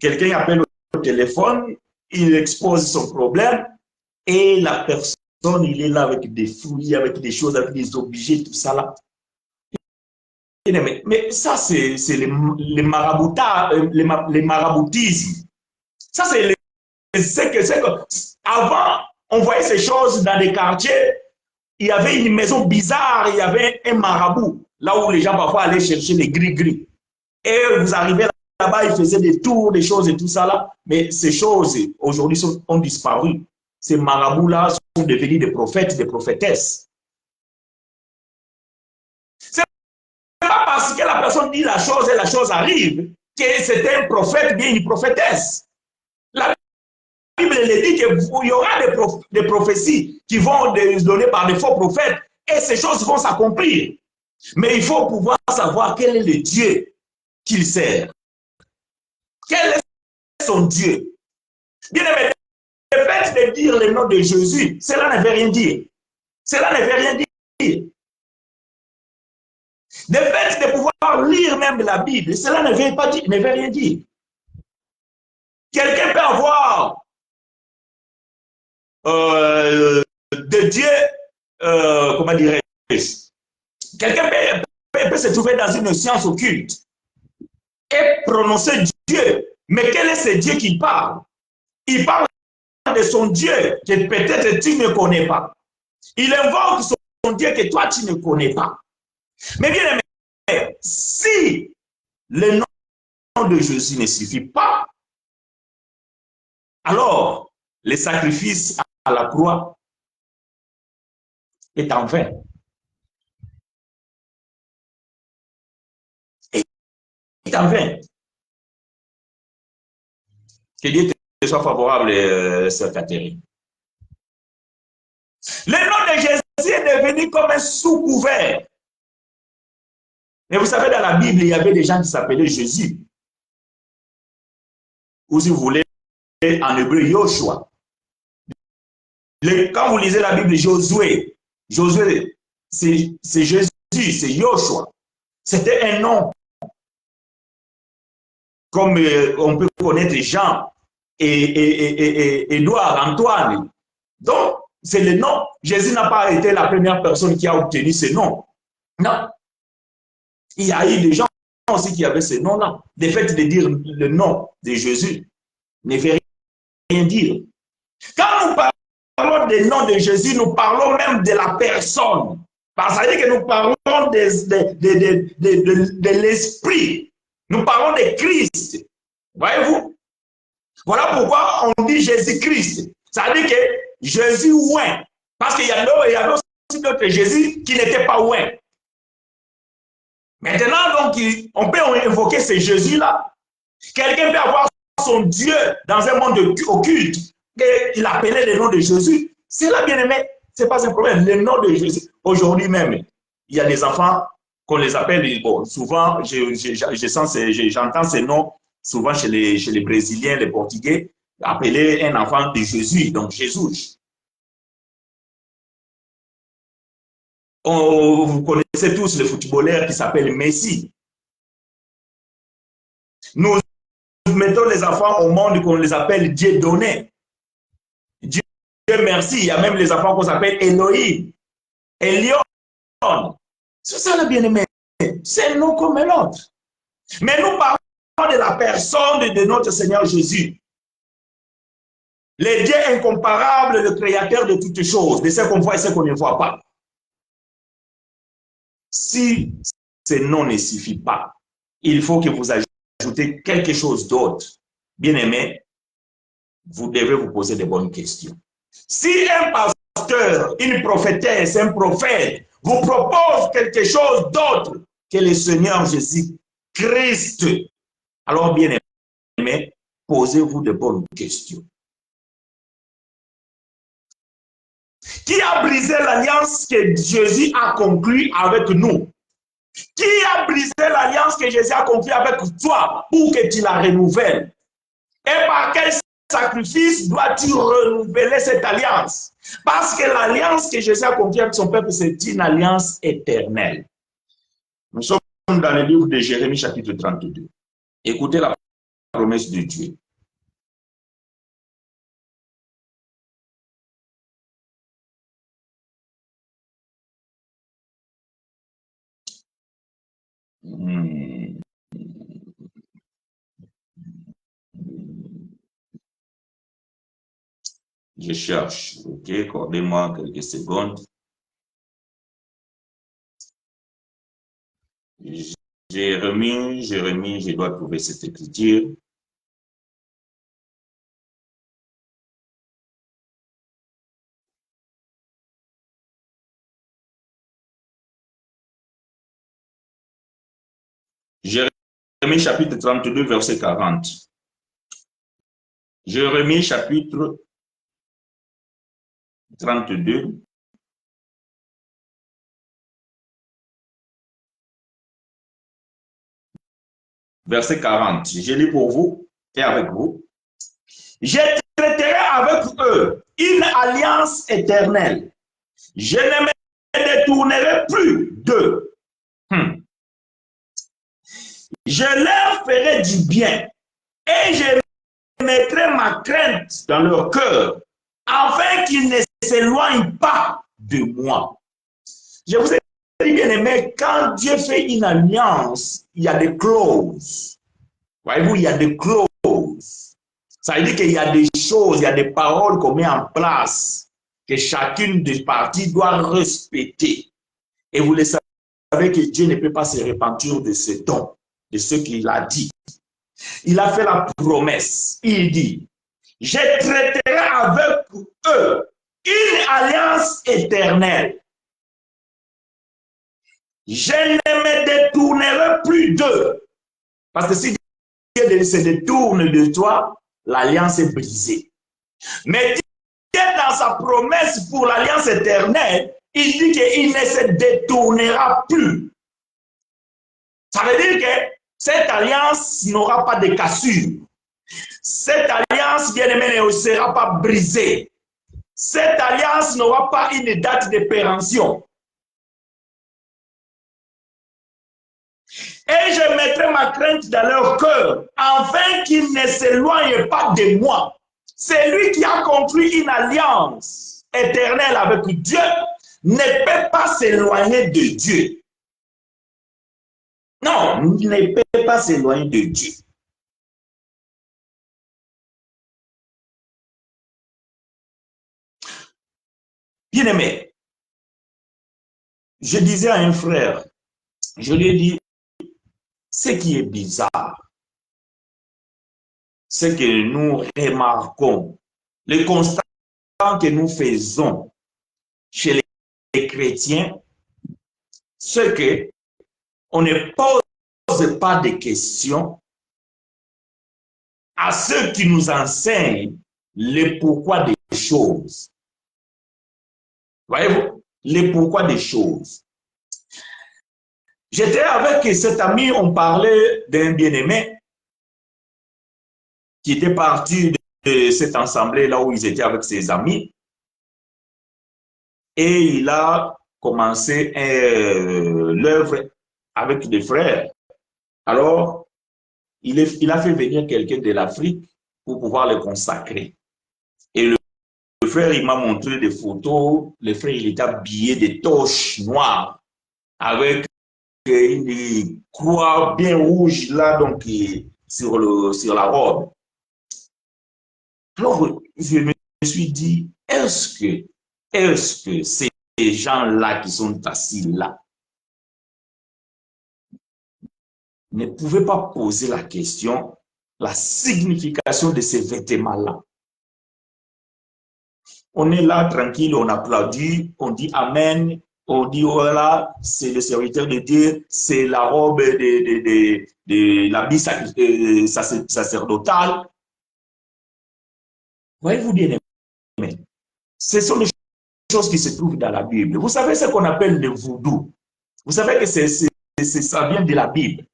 Quelqu'un appelle au téléphone, il expose son problème et la personne, il est là avec des fruits, avec des choses, avec des objets, tout ça là. Mais ça, c'est les maraboutismes. Ça, c'est avant, on voyait ces choses dans des quartiers. Il y avait une maison bizarre, il y avait un marabout, là où les gens parfois allaient chercher les gris-gris. Et vous arrivez là-bas, ils faisaient des tours, des choses et tout ça là. Mais ces choses, aujourd'hui, ont disparu. Ces marabouts-là sont devenus des prophètes, des prophétesses. C'est pas parce que la personne dit la chose et la chose arrive que c'est un prophète, bien une prophétesse. La Bible dit qu'il y aura des prophéties qui vont donner par des faux prophètes et ces choses vont s'accomplir. Mais il faut pouvoir savoir quel est le Dieu qu'il sert. Quel est son Dieu? Bien aimé, le fait de dire le nom de Jésus, cela ne veut rien dire. Cela ne veut rien dire. Le fait de pouvoir lire même la Bible, cela ne veut pas dire, ne veut rien dire. Quelqu'un peut avoir de Dieu, comment dirais-je, quelqu'un peut se trouver dans une science occulte et prononcer Dieu. Mais quel est ce Dieu qui parle? Il parle de son Dieu que peut-être tu ne connais pas. Il invoque son Dieu que toi tu ne connais pas. Mais bien aimé, si le nom de Jésus ne suffit pas, alors le sacrifice à la croix est en vain. Est en vain. Que Dieu te soit favorable, sœur Catherine. Le nom de Jésus est devenu comme un sous-couvert. Et vous savez, dans la Bible, il y avait des gens qui s'appelaient Jésus. Ou si vous voulez, en hébreu, Yoshua. Quand vous lisez la Bible, Josué, c'est Jésus, c'est Yoshua. C'était un nom. Comme on peut connaître Jean et Édouard, Antoine. Donc, c'est le nom. Jésus n'a pas été la première personne qui a obtenu ce nom. Non. Il y a eu des gens aussi qui avaient ce nom-là. Le fait de dire le nom de Jésus ne veut rien dire. Quand nous parlons du nom de Jésus, nous parlons même de la personne. Parce que nous parlons de l'esprit. Nous parlons de Christ. Voyez-vous? Voilà pourquoi on dit Jésus-Christ. Ça veut dire que Jésus ouin. Parce qu'il y avait aussi d'autres Jésus qui n'étaient pas ouin. Maintenant, donc, on peut invoquer ce Jésus-là. Quelqu'un peut avoir son Dieu dans un monde occulte et il appelait le nom de Jésus. C'est là, bien aimé, ce n'est pas un problème. Le nom de Jésus. Aujourd'hui même, il y a des enfants qu'on les appelle, bon, souvent, j'entends ces noms, souvent chez les Brésiliens, les Portugais, appeler un enfant de Jésus, donc Jésus. Vous connaissez tous le footballeur qui s'appelle Messi. Nous mettons les enfants au monde qu'on les appelle Dieu donné. Dieu merci. Il y a même les enfants qu'on s'appelle Elohim, Elion. C'est ça le bien-aimé. C'est un nom comme un autre. Mais nous parlons de la personne de notre Seigneur Jésus. Le Dieu incomparable, le créateur de toutes choses, de ce qu'on voit et ce qu'on ne voit pas. Si ce nom ne suffit pas, il faut que vous ajoutez quelque chose d'autre. Bien-aimé, vous devez vous poser de bonnes questions. Si un pasteur, une prophétesse, un prophète vous propose quelque chose d'autre que le Seigneur Jésus-Christ, alors bien-aimé, posez-vous de bonnes questions. Qui a brisé l'alliance que Jésus a conclue avec nous? Qui a brisé l'alliance que Jésus a conclue avec toi pour que tu la renouvelles? Et par quel sacrifice dois-tu renouveler cette alliance? Parce que l'alliance que Jésus a conclue avec son peuple, c'est une alliance éternelle. Nous sommes dans le livre de Jérémie, chapitre 32. Écoutez la promesse de Dieu. Je cherche, ok, accordez-moi quelques secondes. Jérémie, je dois trouver cette écriture. Jérémie chapitre 32, verset 40. Jérémie chapitre 32. Verset 40. Je lis pour vous et avec vous. Je traiterai avec eux une alliance éternelle. Je ne me détournerai plus d'eux. Je leur ferai du bien et je mettrai ma crainte dans leur cœur afin qu'ils ne s'éloignent pas de moi. Je vous ai dit, bien aimé, quand Dieu fait une alliance, il y a des clauses. Voyez-vous, il y a des clauses. Ça veut dire qu'il y a des choses, il y a des paroles qu'on met en place que chacune des parties doit respecter. Et vous le savez que Dieu ne peut pas se repentir de ce don, de ce qu'il a dit. Il a fait la promesse. Il dit, je traiterai avec eux une alliance éternelle. Je ne me détournerai plus d'eux. Parce que si Dieu se détourne de toi, l'alliance est brisée. Mais Dieu, dans sa promesse pour l'alliance éternelle, il dit qu'il ne se détournera plus. Ça veut dire que cette alliance n'aura pas de cassure. Cette alliance, bien aimé, ne sera pas brisée. Cette alliance n'aura pas une date de péremption. Et je mettrai ma crainte dans leur cœur, afin qu'ils ne s'éloignent pas de moi. C'est lui qui a conclu une alliance éternelle avec Dieu, ne peut pas s'éloigner de Dieu. Non, il ne peut pas s'éloigner de Dieu. Bien-aimé, je disais à un frère, je lui ai dit, ce qui est bizarre, c'est que nous remarquons, le constat que nous faisons chez les chrétiens, c'est que on ne pose pas de questions à ceux qui nous enseignent le pourquoi des choses. Voyez-vous, le pourquoi des choses. J'étais avec cet ami, on parlait d'un bien-aimé qui était parti de cette assemblée là où ils étaient avec ses amis. Et il a commencer l'œuvre avec des frères. Alors, il a fait venir quelqu'un de l'Afrique pour pouvoir le consacrer. Et le frère, il m'a montré des photos. Le frère, il était habillé de torches noires avec une croix bien rouge là, donc sur la robe. Alors, je me suis dit, est-ce que ces gens-là qui sont assis là ne pouvaient pas poser la question, la signification de ces vêtements-là? On est là tranquille, on applaudit, on dit Amen, on dit voilà, c'est le serviteur de Dieu, c'est la robe de l'habit sacerdotal. Voyez-vous bien aimé, ce sont des choses qui se trouvent dans la Bible. Vous savez ce qu'on appelle le voodoo. Vous savez que ça vient de la Bible.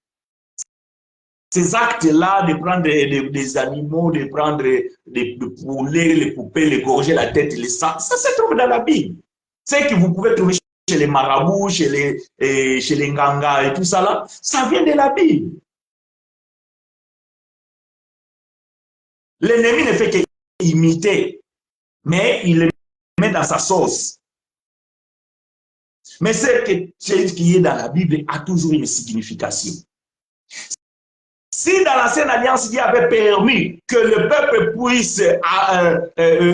Ces actes-là de prendre des animaux, de prendre des poulets, les poupées, les gorger la tête, les sangs, ça se trouve dans la Bible. C'est que vous pouvez trouver chez les marabouts, chez les ngangas et tout ça là, ça vient de la Bible. L'ennemi ne fait qu'imiter, mais il le met dans sa sauce. Mais ce qui est dans la Bible a toujours une signification. Si dans l'ancienne alliance, Dieu avait permis que le peuple puisse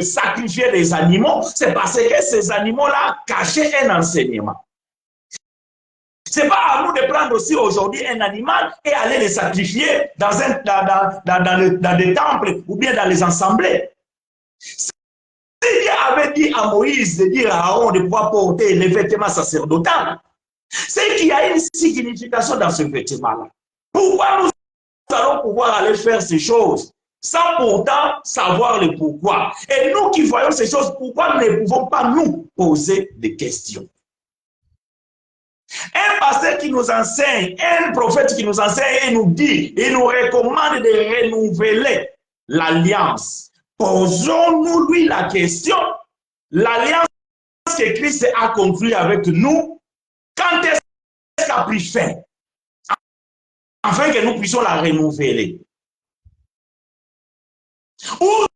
sacrifier des animaux, c'est parce que ces animaux-là cachaient un enseignement. Ce n'est pas à nous de prendre aussi aujourd'hui un animal et aller le sacrifier dans des temples ou bien dans les assemblées. Si Dieu avait dit à Moïse de dire à Aaron de pouvoir porter les vêtements sacerdotaux, c'est qu'il y a une signification dans ce vêtement-là. Pourquoi nous allons pouvoir aller faire ces choses sans pourtant savoir le pourquoi? Et nous qui voyons ces choses, pourquoi ne pouvons pas nous poser des questions? Un pasteur qui nous enseigne, un prophète qui nous enseigne et nous dit, et nous recommande de renouveler l'alliance. Posons-nous lui la question, l'alliance que Christ a conclue avec nous, quand est-ce qu'elle a pris fin? Afin que nous puissions la renouveler. Ou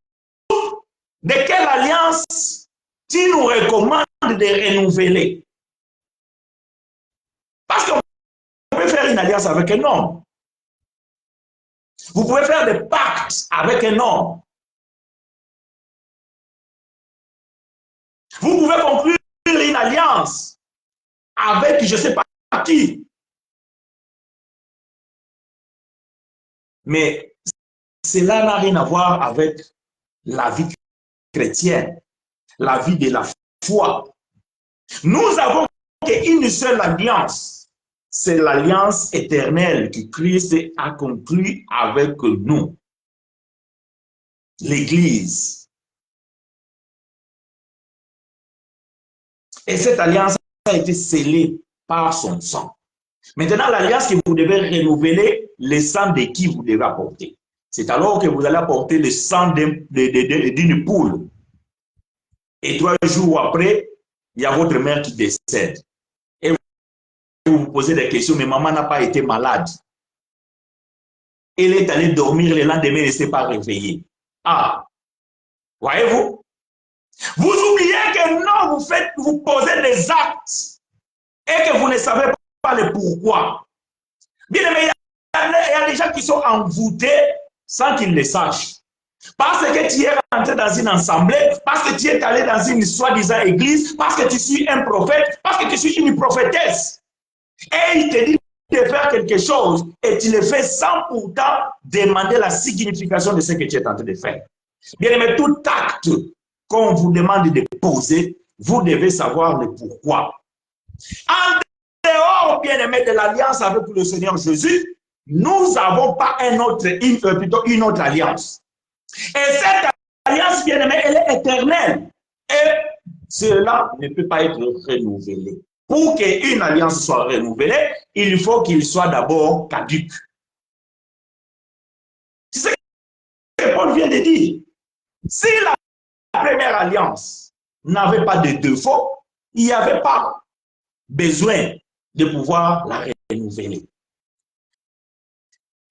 de quelle alliance tu nous recommandes de renouveler? Parce qu'on peut faire une alliance avec un homme. Vous pouvez faire des pactes avec un homme. Vous pouvez conclure une alliance avec je ne sais pas qui. Mais cela n'a rien à voir avec la vie chrétienne, la vie de la foi. Nous avons qu'une seule alliance. C'est l'alliance éternelle que Christ a conclue avec nous, l'Église. Et cette alliance a été scellée par son sang. Maintenant, l'alliance que vous devez renouveler, le sang de qui vous devez apporter. C'est alors que vous allez apporter le sang d'une poule. Et 3 jours après, il y a votre mère qui décède. Et vous vous posez des questions, mais maman n'a pas été malade. Elle est allée dormir le lendemain, elle ne s'est pas réveillée. Ah, voyez-vous? Vous oubliez que non, vous posez des actes et que vous ne savez pas le pourquoi. Bien aimé, il y a des gens qui sont envoûtés sans qu'ils le sachent. Parce que tu es rentré dans une assemblée, parce que tu es allé dans une soi-disant église, parce que tu suis un prophète, parce que tu suis une prophétesse. Et il te dit de faire quelque chose et tu le fais sans pourtant demander la signification de ce que tu es en train de faire. Bien aimé, tout acte qu'on vous demande de poser, vous devez savoir le pourquoi. En dehors, bien aimé, de l'alliance avec le Seigneur Jésus, nous n'avons pas plutôt une autre alliance. Et cette alliance, bien aimé, elle est éternelle. Et cela ne peut pas être renouvelé. Pour qu'une alliance soit renouvelée, il faut qu'il soit d'abord caduque. C'est ce que Paul vient de dire. Si la première alliance n'avait pas de défaut, il n'y avait pas besoin de pouvoir la renouveler.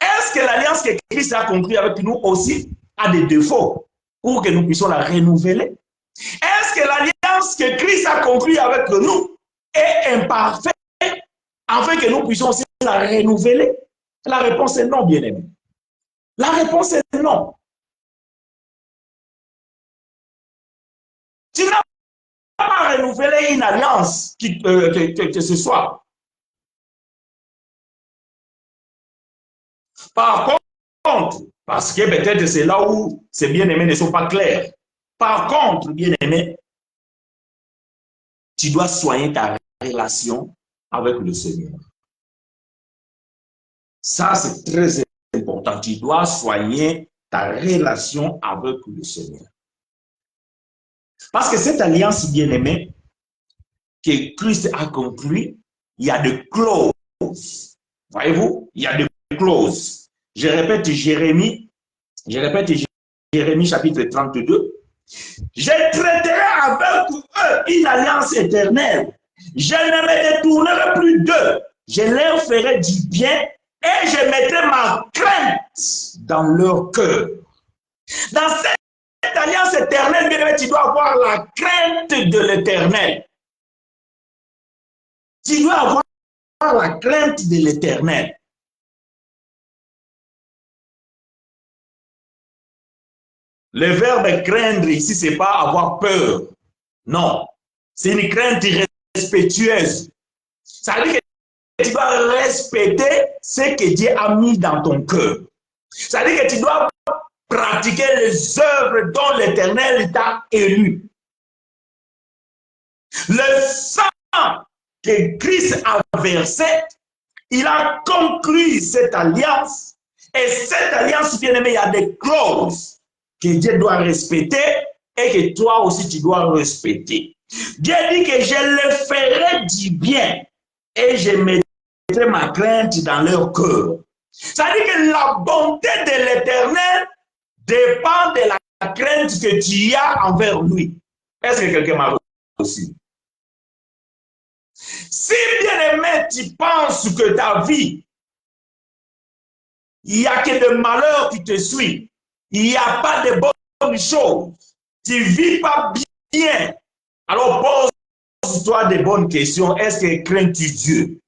Est-ce que l'alliance que Christ a conclue avec nous aussi a des défauts pour que nous puissions la renouveler? Est-ce que l'alliance que Christ a conclue avec nous est imparfaite afin que nous puissions aussi la renouveler? La réponse est non, bien-aimé. La réponse est non. Tu n'as pas renouvelé une alliance que ce soit. Par contre, parce que peut-être c'est là où ces bien-aimés ne sont pas clairs. Par contre, bien-aimé, tu dois soigner ta relation avec le Seigneur. Ça, c'est très important. Tu dois soigner ta relation avec le Seigneur. Parce que cette alliance bien-aimée que Christ a conclue, il y a des clauses. Voyez-vous, il y a des clauses. Je répète Jérémie chapitre 32. Je traiterai avec eux une alliance éternelle. Je ne me détournerai plus d'eux. Je leur ferai du bien et je mettrai ma crainte dans leur cœur. Dans cette alliance éternelle, bien aimé, tu dois avoir la crainte de l'éternel. Tu dois avoir la crainte de l'éternel. Le verbe craindre ici, ce n'est pas avoir peur. Non. C'est une crainte respectueuse. Ça veut dire que tu dois respecter ce que Dieu a mis dans ton cœur. Ça veut dire que tu dois pratiquer les œuvres dont l'Éternel t'a élu. Le sang que Christ a versé, il a conclu cette alliance. Et cette alliance, bien aimé, il y a des clauses que Dieu doit respecter et que toi aussi tu dois respecter. Dieu dit que je leur ferai du bien et je mettrai ma crainte dans leur cœur. Ça veut dire que la bonté de l'Éternel dépend de la crainte que tu as envers lui. Est-ce que quelqu'un m'a reçu? Si bien aimé, tu penses que ta vie, il n'y a que de malheurs qui te suivent, il n'y a pas de bonnes choses, tu ne vis pas bien, alors pose-toi des bonnes questions. Est-ce que crains-tu Dieu?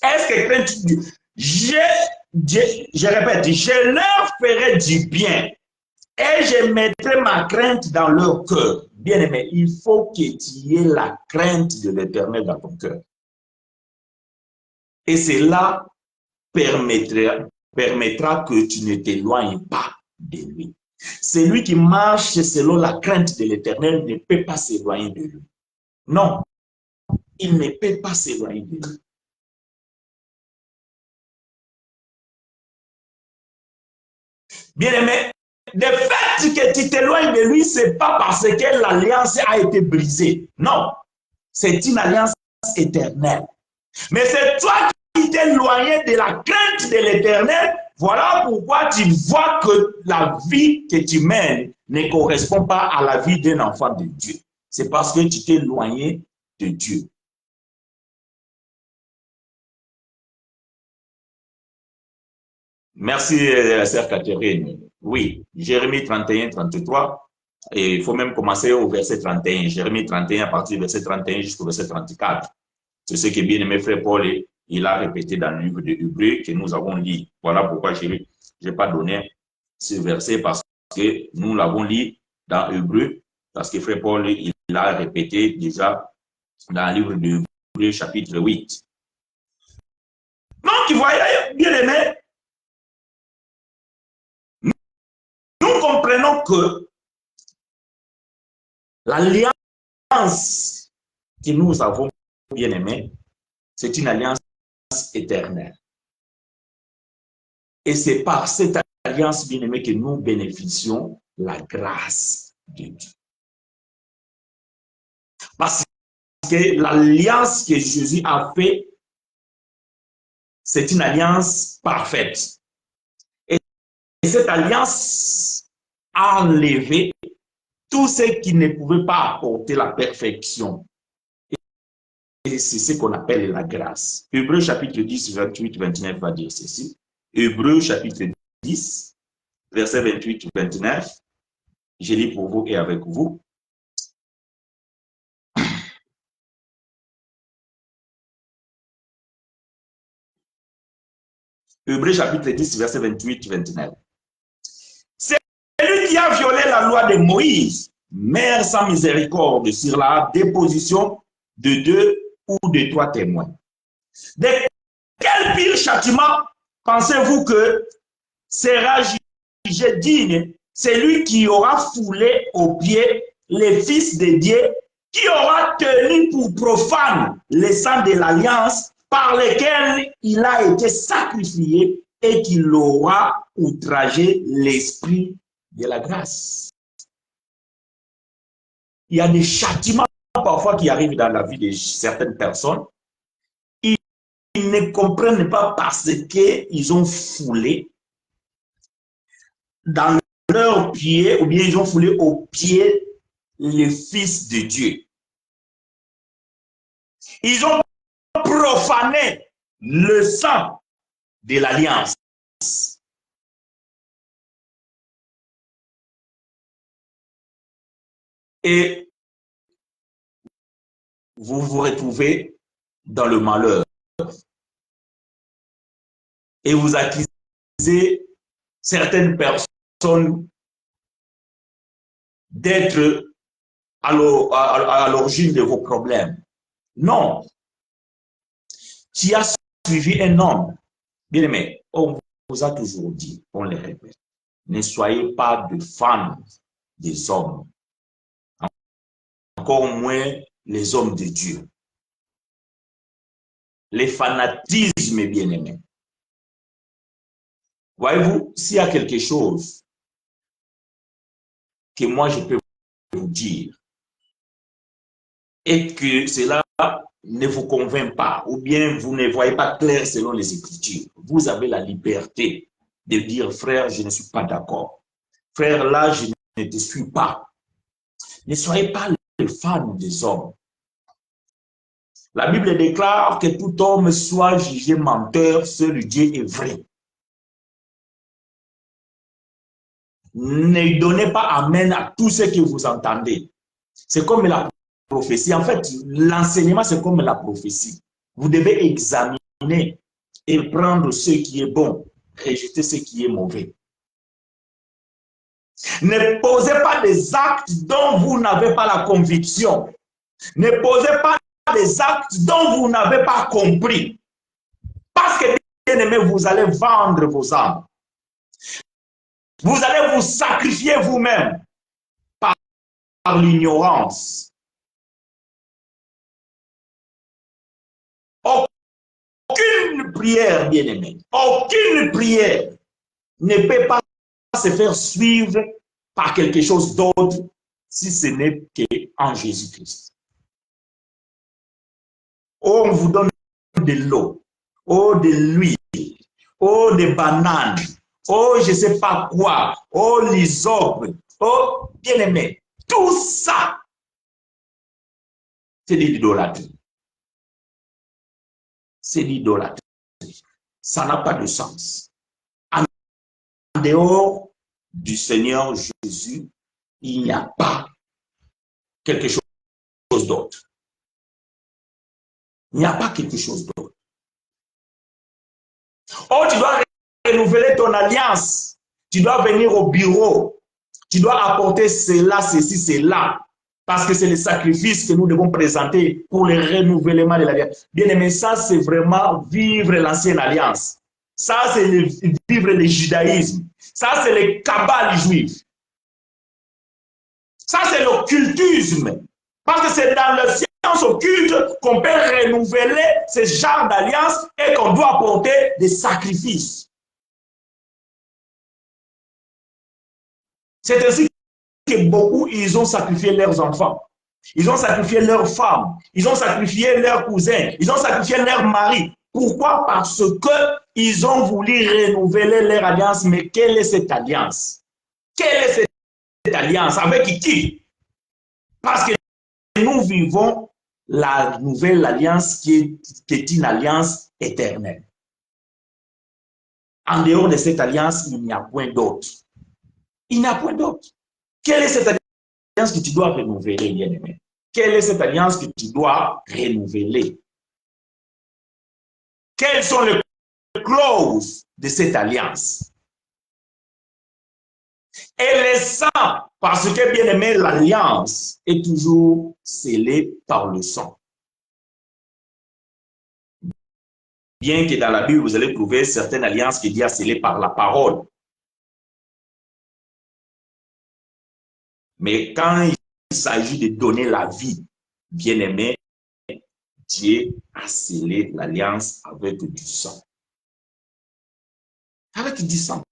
Est-ce que crains-tu Dieu? Je répète, je leur ferai du bien et je mettrai ma crainte dans leur cœur. Bien aimé, il faut que tu aies la crainte de l'Éternel dans ton cœur. Et cela permettra que tu ne t'éloignes pas de lui. Celui qui marche selon la crainte de l'Éternel ne peut pas s'éloigner de lui. Non, il ne peut pas s'éloigner de lui. Bien-aimé, le fait que tu t'éloignes de lui, ce n'est pas parce que l'alliance a été brisée. Non, c'est une alliance éternelle. Mais c'est toi qui t'es éloigné de la crainte de l'Éternel. Voilà pourquoi tu vois que la vie que tu mènes ne correspond pas à la vie d'un enfant de Dieu. C'est parce que tu t'es éloigné de Dieu. Merci, sœur Catherine. Oui, Jérémie 31, 33. Et il faut même commencer au verset 31. Jérémie 31, à partir du verset 31 jusqu'au verset 34. C'est ce que bien-aimé frère Paul, il a répété dans le livre de Hébreux que nous avons lu. Voilà pourquoi je n'ai pas donné ce verset, parce que nous l'avons lu dans Hébreux, parce que frère Paul, il a répété déjà dans le livre de Hébreux, chapitre 8. Donc, vous voyez, bien-aimé, nous comprenons que l'alliance que nous avons, bien-aimé, c'est une alliance éternelle. Et c'est par cette alliance, bien-aimée, que nous bénéficions la grâce de Dieu. Parce que l'alliance que Jésus a faite, c'est une alliance parfaite. Et cette alliance a enlevé tout ce qui ne pouvait pas apporter la perfection. c'est ce qu'on appelle la grâce. Hébreux chapitre 10, 28, 29 va dire ceci. Hébreux chapitre 10, verset 28, 29. Je lis pour vous et avec vous. Hébreux chapitre 10, verset 28, 29. C'est lui qui a violé la loi de Moïse, mère sans miséricorde, sur la déposition de 2 ou de 3 témoins. De quel pire châtiment pensez-vous que sera jugé digne celui qui aura foulé aux pieds les fils de Dieu, qui aura tenu pour profane le sang de l'alliance par lequel il a été sacrifié et qui l'aura outragé l'esprit de la grâce. Il y a des châtiments parfois qui arrivent dans la vie de certaines personnes. Ils ne comprennent pas parce qu'ils ont foulé dans leurs pieds, ou bien ils ont foulé aux pieds les fils de Dieu. Ils ont profané le sang de l'alliance. Et vous vous retrouvez dans le malheur. Et vous accusez certaines personnes d'être à l'origine de vos problèmes. Non. Tu as suivi un homme. Bien aimé, on vous a toujours dit, on le répète, ne soyez pas de fans des hommes. Encore moins les hommes de Dieu. Les fanatismes, bien aimés. Voyez-vous, s'il y a quelque chose que moi je peux vous dire et que cela ne vous convainc pas, ou bien vous ne voyez pas clair selon les Écritures, vous avez la liberté de dire, frère, je ne suis pas d'accord. Frère, là, je ne te suis pas. Ne soyez pas les fans des hommes. La Bible déclare que tout homme soit jugé menteur, seul Dieu est vrai. Ne donnez pas amen à tout ce que vous entendez. C'est comme la prophétie. En fait, l'enseignement, c'est comme la prophétie. Vous devez examiner et prendre ce qui est bon, rejeter ce qui est mauvais. Ne posez pas des actes dont vous n'avez pas la conviction. Ne posez pas des actes dont vous n'avez pas compris. Parce que, bien aimé, vous allez vendre vos âmes. Vous allez vous sacrifier vous-même par l'ignorance. Aucune prière, bien aimé, aucune prière ne peut pas se faire suivre par quelque chose d'autre si ce n'est qu'en Jésus-Christ. On vous donne de l'eau, oh de l'huile, oh des bananes, oh je ne sais pas quoi, oh l'hysope, oh bien-aimé. Tout ça, c'est de l'idolâtrie. C'est l'idolâtrie. Ça n'a pas de sens. En dehors du Seigneur Jésus, il n'y a pas quelque chose d'autre. Il n'y a pas quelque chose d'autre. Oh, tu dois renouveler ton alliance. Tu dois venir au bureau. Tu dois apporter cela, ceci, cela. Parce que c'est le sacrifice que nous devons présenter pour le renouvellement de l'alliance. Bien aimé, ça c'est vraiment vivre l'ancienne alliance. Ça c'est vivre le judaïsme. Ça c'est le kabbal juif. Ça c'est l'occultisme. Parce que c'est dans la science occulte qu'on peut renouveler ce genre d'alliance et qu'on doit apporter des sacrifices. C'est ainsi que beaucoup, ils ont sacrifié leurs enfants. Ils ont sacrifié leurs femmes. Ils ont sacrifié leurs cousins. Ils ont sacrifié leurs maris. Pourquoi? Parce qu'ils ont voulu renouveler leur alliance. Mais quelle est cette alliance? Quelle est cette alliance? Avec qui? Parce que nous vivons la nouvelle alliance qui est une alliance éternelle. En dehors de cette alliance, il n'y a point d'autre. Il n'y a point d'autre. Quelle est cette alliance que tu dois renouveler, bien-aimé? Quelle est cette alliance que tu dois renouveler? Quelles sont les clauses de cette alliance? Elle est sans, parce que, bien-aimé, l'alliance est toujours scellée par le sang. Bien que dans la Bible, vous allez trouver certaines alliances qui disent scellées par la parole. Mais quand il s'agit de donner la vie, bien-aimé, Dieu a scellé l'alliance avec du sang. Avec du sang.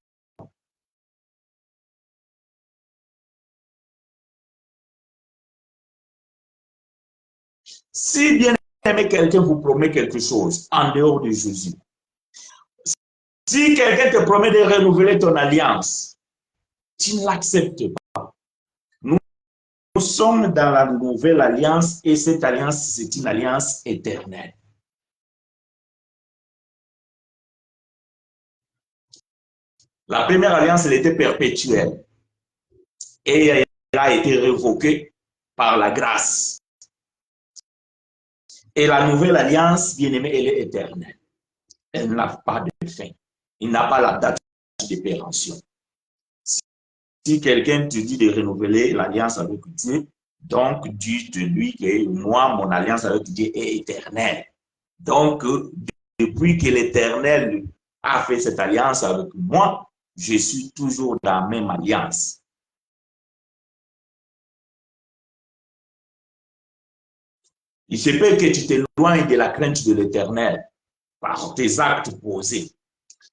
Si bien aimé quelqu'un vous promet quelque chose en dehors de Jésus, si quelqu'un te promet de renouveler ton alliance, tu ne l'acceptes pas. Nous sommes dans la nouvelle alliance et cette alliance, c'est une alliance éternelle. La première alliance, elle était perpétuelle et elle a été révoquée par la grâce. Et la nouvelle alliance, bien-aimée, elle est éternelle. Elle n'a pas de fin. Il n'a pas la date de péremption. Si quelqu'un te dit de renouveler l'alliance avec Dieu, donc dis-lui que moi, mon alliance avec Dieu est éternelle. Donc, depuis que l'Éternel a fait cette alliance avec moi, je suis toujours dans la même alliance. Il se peut que tu t'éloignes de la crainte de l'Éternel par tes actes posés.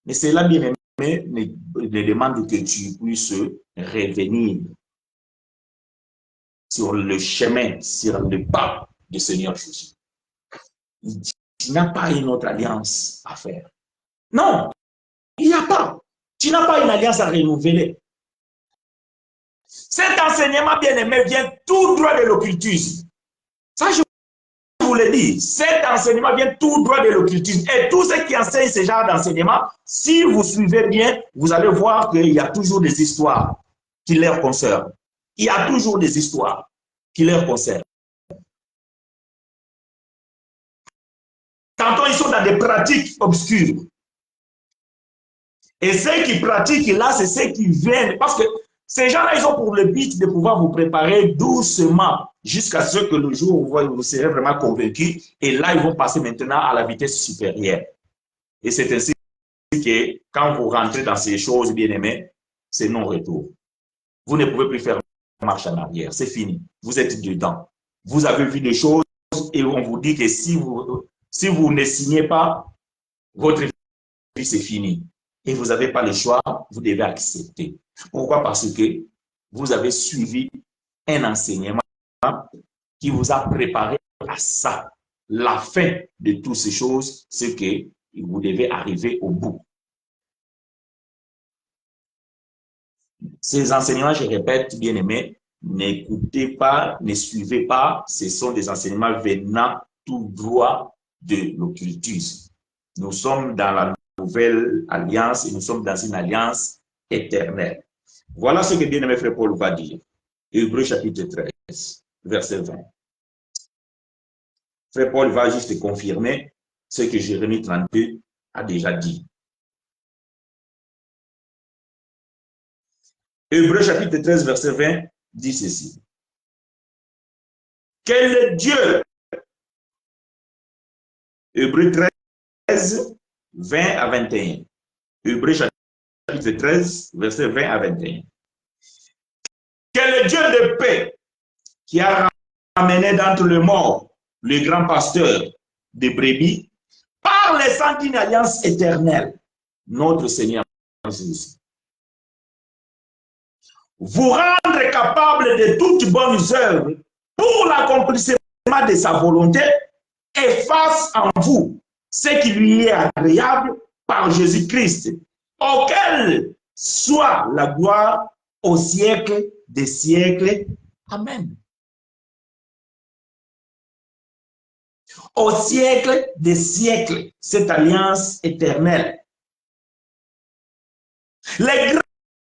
Mais cela, bien aimé, ne demande que tu puisses revenir sur le chemin, sur le pas du Seigneur Jésus. Tu n'as pas une autre alliance à faire. Non, il n'y a pas. Tu n'as pas une alliance à renouveler. Cet enseignement bien-aimé vient tout droit de l'occultisme. Ça, je vous le dis. Cet enseignement vient tout droit de l'occultisme. Et tous ceux qui enseignent ce genre d'enseignement, si vous suivez bien, vous allez voir qu'il y a toujours des histoires qui leur concernent. Il y a toujours des histoires qui leur concernent. Tantôt, ils sont dans des pratiques obscures. Et ceux qui pratiquent là, c'est ceux qui viennent. Parce que ces gens-là, ils ont pour le but de pouvoir vous préparer doucement jusqu'à ce que le jour où vous serez vraiment convaincus. Et là, ils vont passer maintenant à la vitesse supérieure. Et c'est ainsi que quand vous rentrez dans ces choses, bien aimées, c'est non-retour. Vous ne pouvez plus faire marche en arrière. C'est fini. Vous êtes dedans. Vous avez vu des choses et on vous dit que si vous ne signez pas, votre vie, c'est fini. Et vous n'avez pas le choix, vous devez accepter. Pourquoi? Parce que vous avez suivi un enseignement qui vous a préparé à ça. La fin de toutes ces choses, c'est que vous devez arriver au bout. Ces enseignements, je répète, bien aimés, n'écoutez pas, ne suivez pas. Ce sont des enseignements venant tout droit de l'occultisme. Nous sommes dans la nouvelle alliance et nous sommes dans une alliance éternelle. Voilà ce que bien-aimé frère Paul va dire. Hébreux chapitre 13, verset 20. Frère Paul va juste confirmer ce que Jérémie 32 a déjà dit. Hébreux chapitre 13, verset 20 dit ceci. Quel Dieu, Hébreux 13, 20 à 21. Hébreux chapitre 13, verset 20 à 21. Quel Dieu de paix qui a ramené d'entre les morts le grand pasteur des brebis par le sang d'une alliance éternelle, notre Seigneur Jésus. Vous rendre capable de toutes bonnes œuvres pour l'accomplissement de sa volonté et fasse en vous ce qui lui est agréable par Jésus-Christ, auquel soit la gloire au siècle des siècles. Amen. Au siècle des siècles, cette alliance éternelle. Les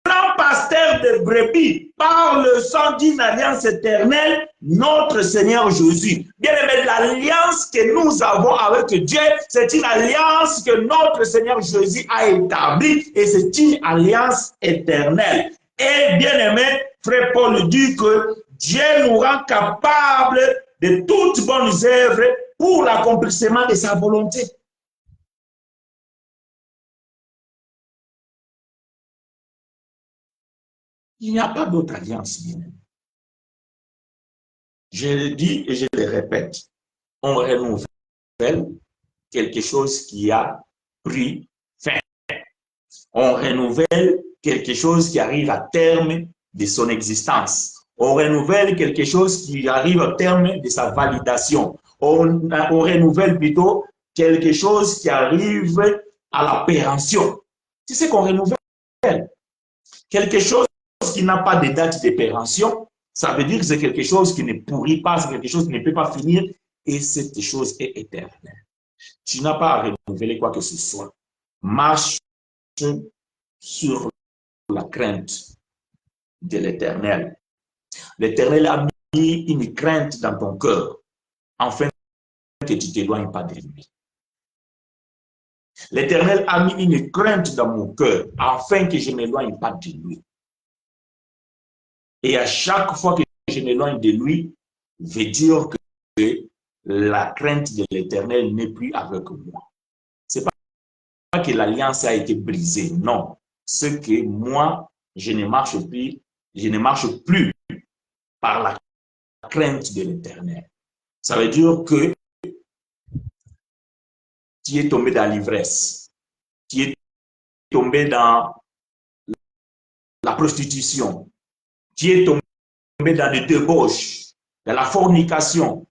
grands pasteurs de brebis parlent le sang d'une alliance éternelle, notre Seigneur Jésus. Bien aimé, l'alliance que nous avons avec Dieu, c'est une alliance que notre Seigneur Jésus a établie et c'est une alliance éternelle. Et bien aimé, frère Paul dit que Dieu nous rend capables de toutes bonnes œuvres pour l'accomplissement de sa volonté. Il n'y a pas d'autre alliance, bien aimé. Je le dis et je le répète, on renouvelle quelque chose qui a pris fin. On renouvelle quelque chose qui arrive à terme de son existence. On renouvelle quelque chose qui arrive au terme de sa validation. On renouvelle plutôt quelque chose qui arrive à la péremption. C'est ce qu'on renouvelle. Quelque chose qui n'a pas de date de péremption, ça veut dire que c'est quelque chose qui ne pourrit pas, c'est quelque chose qui ne peut pas finir, et cette chose est éternelle. Tu n'as pas à renouveler quoi que ce soit. Marche sur la crainte de l'Éternel. L'Éternel a mis une crainte dans ton cœur, afin que tu ne t'éloignes pas de lui. L'Éternel a mis une crainte dans mon cœur, afin que je ne m'éloigne pas de lui. Et à chaque fois que je m'éloigne de lui, veut dire que la crainte de l'Éternel n'est plus avec moi. Ce n'est pas que l'alliance a été brisée, non. C'est que moi, je ne marche plus par la crainte de l'Éternel. Ça veut dire que tu es tombé dans l'ivresse, tu es tombé dans la prostitution, tu es tombé dans les débauches, dans la fornication,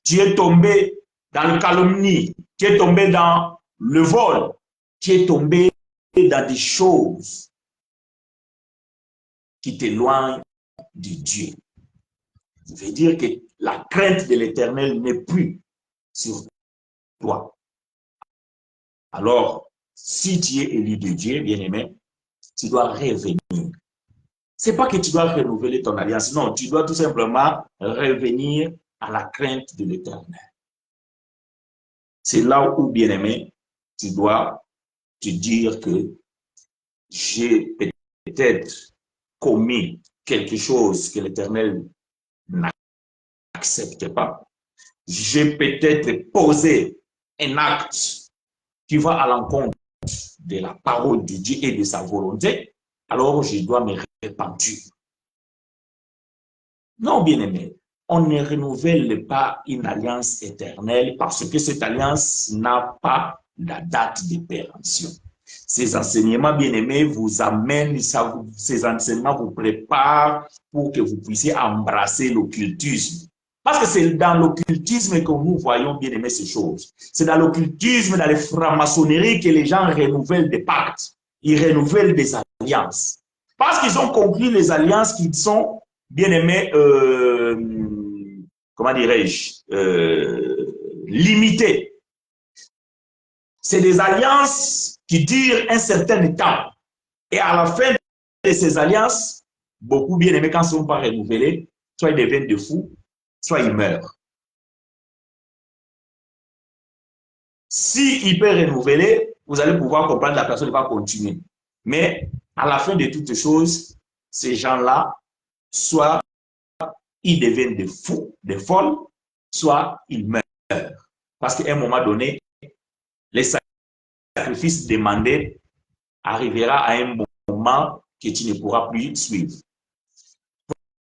tu es tombé dans le calomnie, tu es tombé dans le vol, tu es tombé dans des choses qui t'éloignent de Dieu. Ça veut dire que la crainte de l'Éternel n'est plus sur toi. Alors, si tu es élu de Dieu, bien-aimé, tu dois revenir. Ce n'est pas que tu dois renouveler ton alliance, non, tu dois tout simplement revenir à la crainte de l'Éternel. C'est là où, bien-aimé, tu dois te dire que j'ai peut-être commis quelque chose que l'Éternel n'accepte pas. J'ai peut-être posé un acte qui va à l'encontre de la parole de Dieu et de sa volonté, alors je dois me repentir. Non, bien-aimé, on ne renouvelle pas une alliance éternelle parce que cette alliance n'a pas la date de péremption. Ces enseignements, bien-aimés, vous amènent, ces enseignements vous préparent pour que vous puissiez embrasser l'occultisme. Parce que c'est dans l'occultisme que nous voyons, bien aimé, ces choses. C'est dans l'occultisme, dans les francs-maçonneries que les gens renouvellent des pactes. Ils renouvellent des alliances. Parce qu'ils ont conclu les alliances qui sont, bien aimés, comment dirais-je, limitées. C'est des alliances qui durent un certain temps. Et à la fin de ces alliances, beaucoup, bien aimés, quand ils ne sont pas renouvelés, soit ils deviennent de fous, soit il meurt. S'il peut renouveler, vous allez pouvoir comprendre que la personne va continuer. Mais à la fin de toutes choses, ces gens-là, soit ils deviennent des fous, des folles, soit ils meurent. Parce qu'à un moment donné, les sacrifices demandés arrivera à un moment que tu ne pourras plus suivre.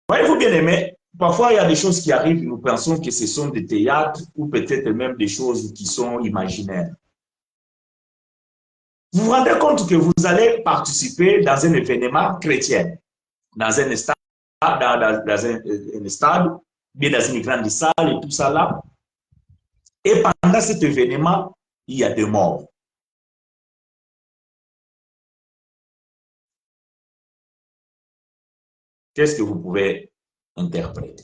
Voyez-vous, bien aimé, parfois, il y a des choses qui arrivent, nous pensons que ce sont des théâtres ou peut-être même des choses qui sont imaginaires. Vous vous rendez compte que vous allez participer dans un événement chrétien, dans un stade, dans un stade, bien dans une grande salle et tout ça là. Et pendant cet événement, il y a des morts. Qu'est-ce que vous pouvez interpréter?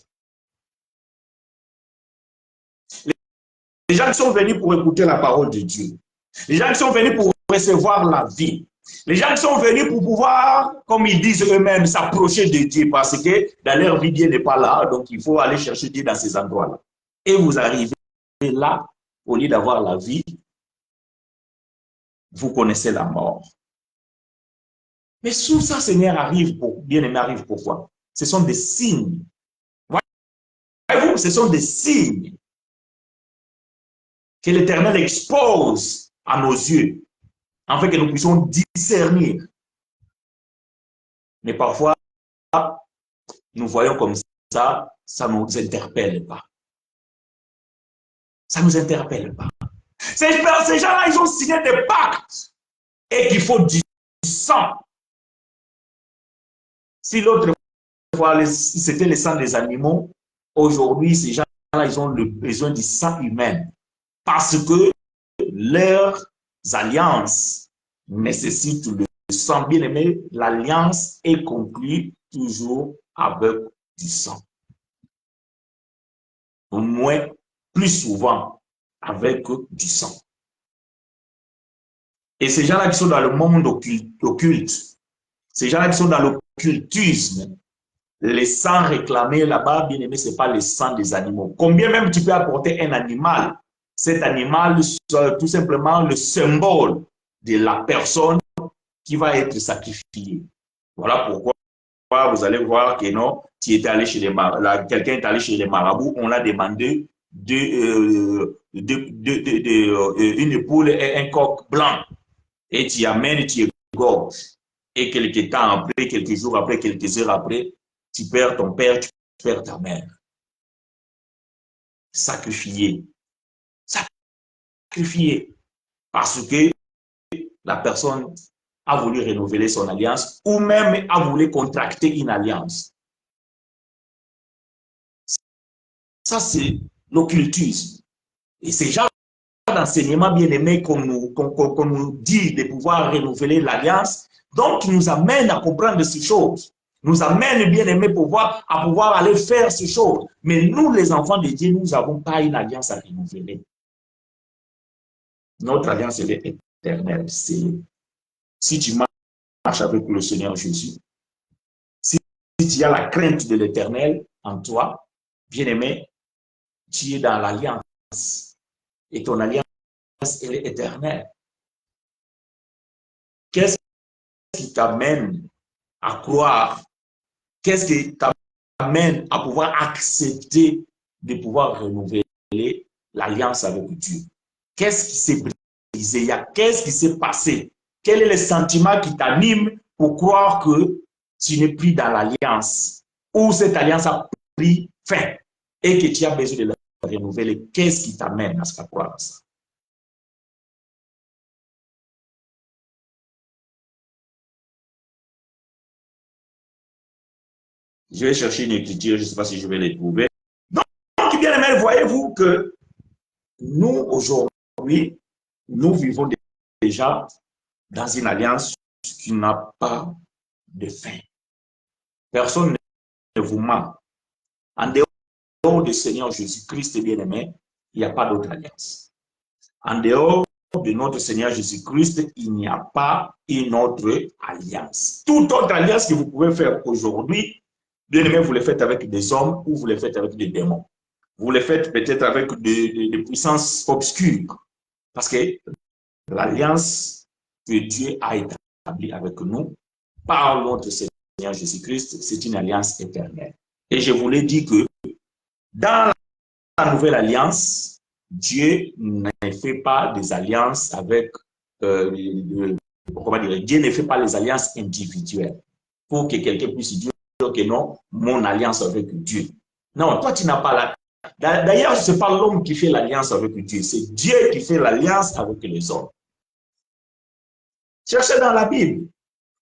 gens qui sont venus pour écouter la parole de Dieu. Les gens qui sont venus pour recevoir la vie. Les gens qui sont venus pour pouvoir, comme ils disent eux-mêmes, s'approcher de Dieu parce que dans leur vie, Dieu n'est pas là. Donc, il faut aller chercher Dieu dans ces endroits-là. Et vous arrivez là, au lieu d'avoir la vie, vous connaissez la mort. Mais tout ça, Seigneur, arrive pour, bien-aimé, arrive pourquoi? Ce sont des signes. Voyez-vous, ce sont des signes que l'Éternel expose à nos yeux, afin que nous puissions discernir. Mais parfois, nous voyons comme ça ne nous interpelle pas. Ça ne nous interpelle pas. Ces gens-là, ils ont signé des pactes et qu'il faut du sang. Si l'autre fois, c'était le sang des animaux, aujourd'hui, ces gens-là, ils ont le besoin du sang humain parce que leurs alliances nécessitent le sang. Bien aimé, l'alliance est conclue toujours avec du sang. Au moins, plus souvent, avec du sang. Et ces gens-là qui sont dans le monde occulte, ces gens-là qui sont dans l'occultisme, les sangs réclamés là-bas, bien aimé, ce n'est pas le sang des animaux. Combien même tu peux apporter un animal, cet animal est tout simplement le symbole de la personne qui va être sacrifiée. Voilà pourquoi vous allez voir que non, tu étais allé chez les marabouts, quelqu'un est allé chez les marabouts, on l'a demandé une poule et un coq blanc. Et tu amènes, tu égorges. Et quelques temps après, quelques jours après, quelques heures après, tu perds ton père, tu perds ta mère. Sacrifié. Sacrifié. Parce que la personne a voulu renouveler son alliance ou même a voulu contracter une alliance. Ça, c'est l'occultisme. Et ces gens d'enseignement bien-aimés qu'on nous dit de pouvoir renouveler l'alliance, donc qui nous amènent à comprendre ces choses, nous amènent bien-aimés à pouvoir aller faire ces choses. Mais nous, les enfants de Dieu, nous n'avons pas une alliance à renouveler. Notre alliance, elle est éternelle. Si tu marches avec le Seigneur Jésus, si tu as la crainte de l'éternel en toi, bien-aimé, tu es dans l'alliance. Et ton alliance, elle est éternelle. Qu'est-ce qui t'amène à croire? Qu'est-ce qui t'amène à pouvoir accepter de pouvoir renouveler l'alliance avec Dieu? Qu'est-ce qui s'est brisé? Qu'est-ce qui s'est passé? Quel est le sentiment qui t'anime pour croire que tu n'es plus dans l'alliance ou cette alliance a pris fin et que tu as besoin de la renouveler? Qu'est-ce qui t'amène à croire ça? Je vais chercher une écriture, je ne sais pas si je vais les trouver. Donc, bien aimé, voyez-vous que nous, aujourd'hui, nous vivons déjà dans une alliance qui n'a pas de fin. Personne ne vous ment. En dehors du Seigneur Jésus-Christ, bien-aimé, il n'y a pas d'autre alliance. En dehors de notre Seigneur Jésus-Christ, il n'y a pas une autre alliance. Toute autre alliance que vous pouvez faire aujourd'hui, bien-aimé, vous le faites avec des hommes ou vous le faites avec des démons. Vous le faites peut-être avec des puissances obscures. Parce que l'alliance que Dieu a établie avec nous par notre Seigneur Jésus-Christ, c'est une alliance éternelle. Et je vous l'ai dit que dans la nouvelle alliance, Dieu ne fait pas des alliances avec, comment dire, Dieu ne fait pas les alliances individuelles pour que quelqu'un puisse dire que non, mon alliance avec Dieu. Non, toi, tu n'as pas la. D'ailleurs, ce n'est pas l'homme qui fait l'alliance avec Dieu, c'est Dieu qui fait l'alliance avec les hommes. Cherchez dans la Bible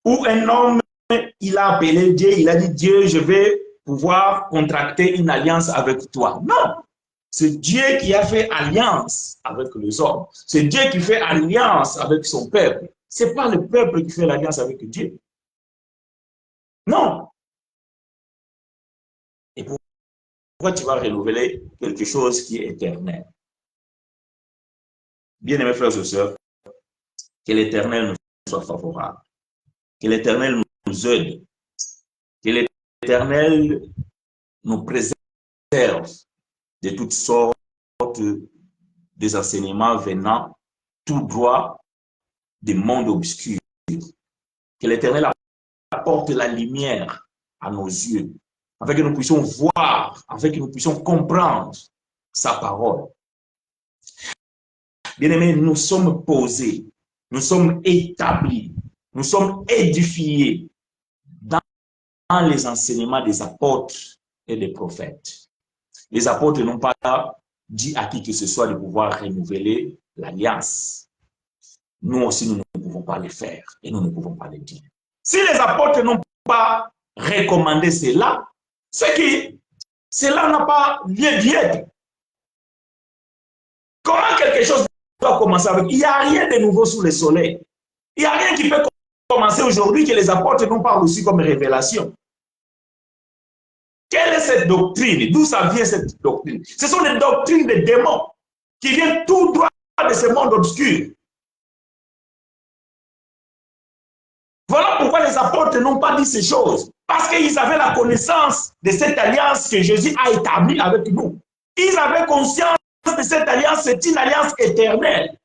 où un homme, il a appelé Dieu, il a dit Dieu, je vais pouvoir contracter une alliance avec toi. Non, c'est Dieu qui a fait alliance avec les hommes. C'est Dieu qui fait alliance avec son peuple. Ce n'est pas le peuple qui fait l'alliance avec Dieu. Non. Et pourquoi tu vas renouveler quelque chose qui est éternel? Bien-aimés frères et sœurs, que l'Éternel nous soit favorable, que l'Éternel nous aide, que l'Éternel nous préserve de toutes sortes des enseignements venant tout droit des mondes obscurs. Que l'Éternel apporte la lumière à nos yeux, afin que nous puissions voir, afin que nous puissions comprendre sa parole. Bien-aimés, nous sommes posés, nous sommes établis, nous sommes édifiés dans les enseignements des apôtres et des prophètes. Les apôtres n'ont pas dit à qui que ce soit de pouvoir renouveler l'alliance. Nous aussi, nous ne pouvons pas le faire et nous ne pouvons pas le dire. Si les apôtres n'ont pas recommandé cela, c'est que cela n'a pas lieu d'être. Comment quelque chose doit commencer avec? Il n'y a rien de nouveau sous le soleil. Il n'y a rien qui peut commencer aujourd'hui que les apôtres n'ont pas reçu comme révélation. Quelle est cette doctrine? D'où ça vient cette doctrine? Ce sont des doctrines de démons qui viennent tout droit de ce monde obscur. Voilà pourquoi les apôtres n'ont pas dit ces choses. Parce qu'ils avaient la connaissance de cette alliance que Jésus a établie avec nous. Ils avaient conscience de cette alliance, c'est une alliance éternelle.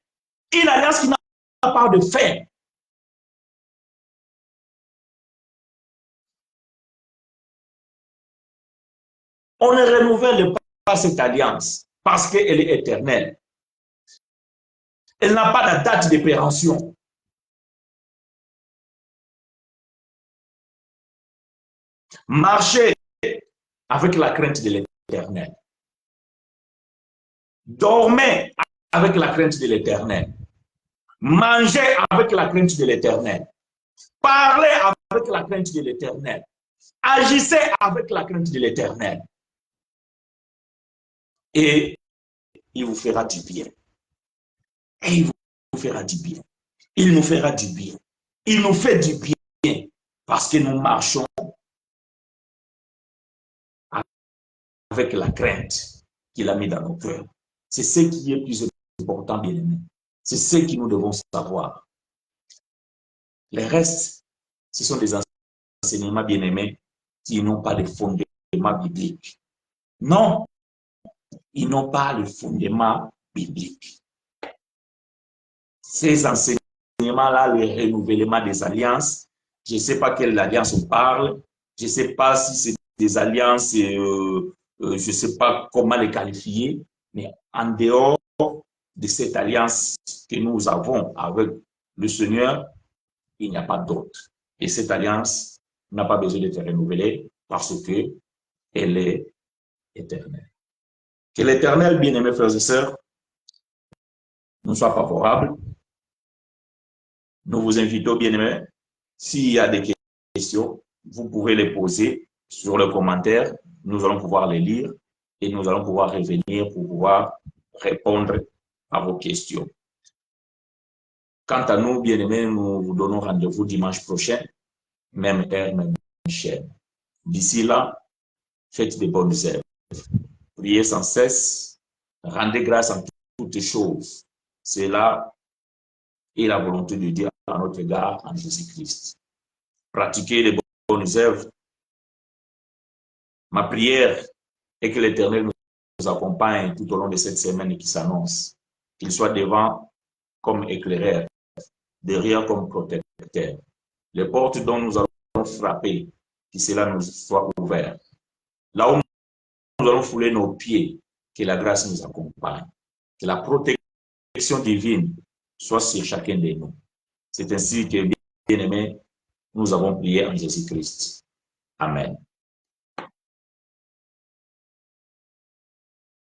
Une alliance qui n'a pas de fin. On ne renouvelle pas cette alliance parce qu'elle est éternelle. Elle n'a pas de date de péremption. Marchez avec la crainte de l'Éternel. Dormez avec la crainte de l'Éternel. Mangez avec la crainte de l'Éternel. Parlez avec la crainte de l'Éternel. Agissez avec la crainte de l'Éternel. Et il vous fera du bien. Et il vous fera du bien. Il nous fera du bien. Il nous fait du bien parce que nous marchons avec la crainte qu'il a mis dans nos cœurs. C'est ce qui est plus important, bien-aimés. C'est ce que nous devons savoir. Les restes, ce sont des enseignements, bien-aimés, qui n'ont pas de fondement biblique. Non, ils n'ont pas le fondement biblique. Ces enseignements-là, le renouvellement des alliances, je ne sais pas quelle alliance on parle, je ne sais pas si c'est des alliances, je ne sais pas comment les qualifier, mais en dehors de cette alliance que nous avons avec le Seigneur, il n'y a pas d'autre. Et cette alliance n'a pas besoin d'être renouvelée parce qu'elle est éternelle. Que l'Éternel, bien-aimés frères et sœurs, nous soit favorable. Nous vous invitons, bien-aimés, s'il y a des questions, vous pouvez les poser sur le commentaire. Nous allons pouvoir les lire et nous allons pouvoir revenir pour pouvoir répondre à vos questions. Quant à nous, bien-aimés, nous vous donnons rendez-vous dimanche prochain, même heure, même chaîne. D'ici là, faites de bonnes œuvres. Priez sans cesse, rendez grâce en toutes choses. C'est là et la volonté de Dieu à notre égard en Jésus-Christ. Pratiquez les bonnes œuvres. Ma prière est que l'Éternel nous accompagne tout au long de cette semaine qui s'annonce. Qu'il soit devant comme éclaireur, derrière comme protecteur. Les portes dont nous allons frapper, que cela nous soit ouvert. Là où nous allons fouler nos pieds, que la grâce nous accompagne. Que la protection divine soit sur chacun de nous. C'est ainsi que, bien-aimés, nous avons prié en Jésus-Christ. Amen.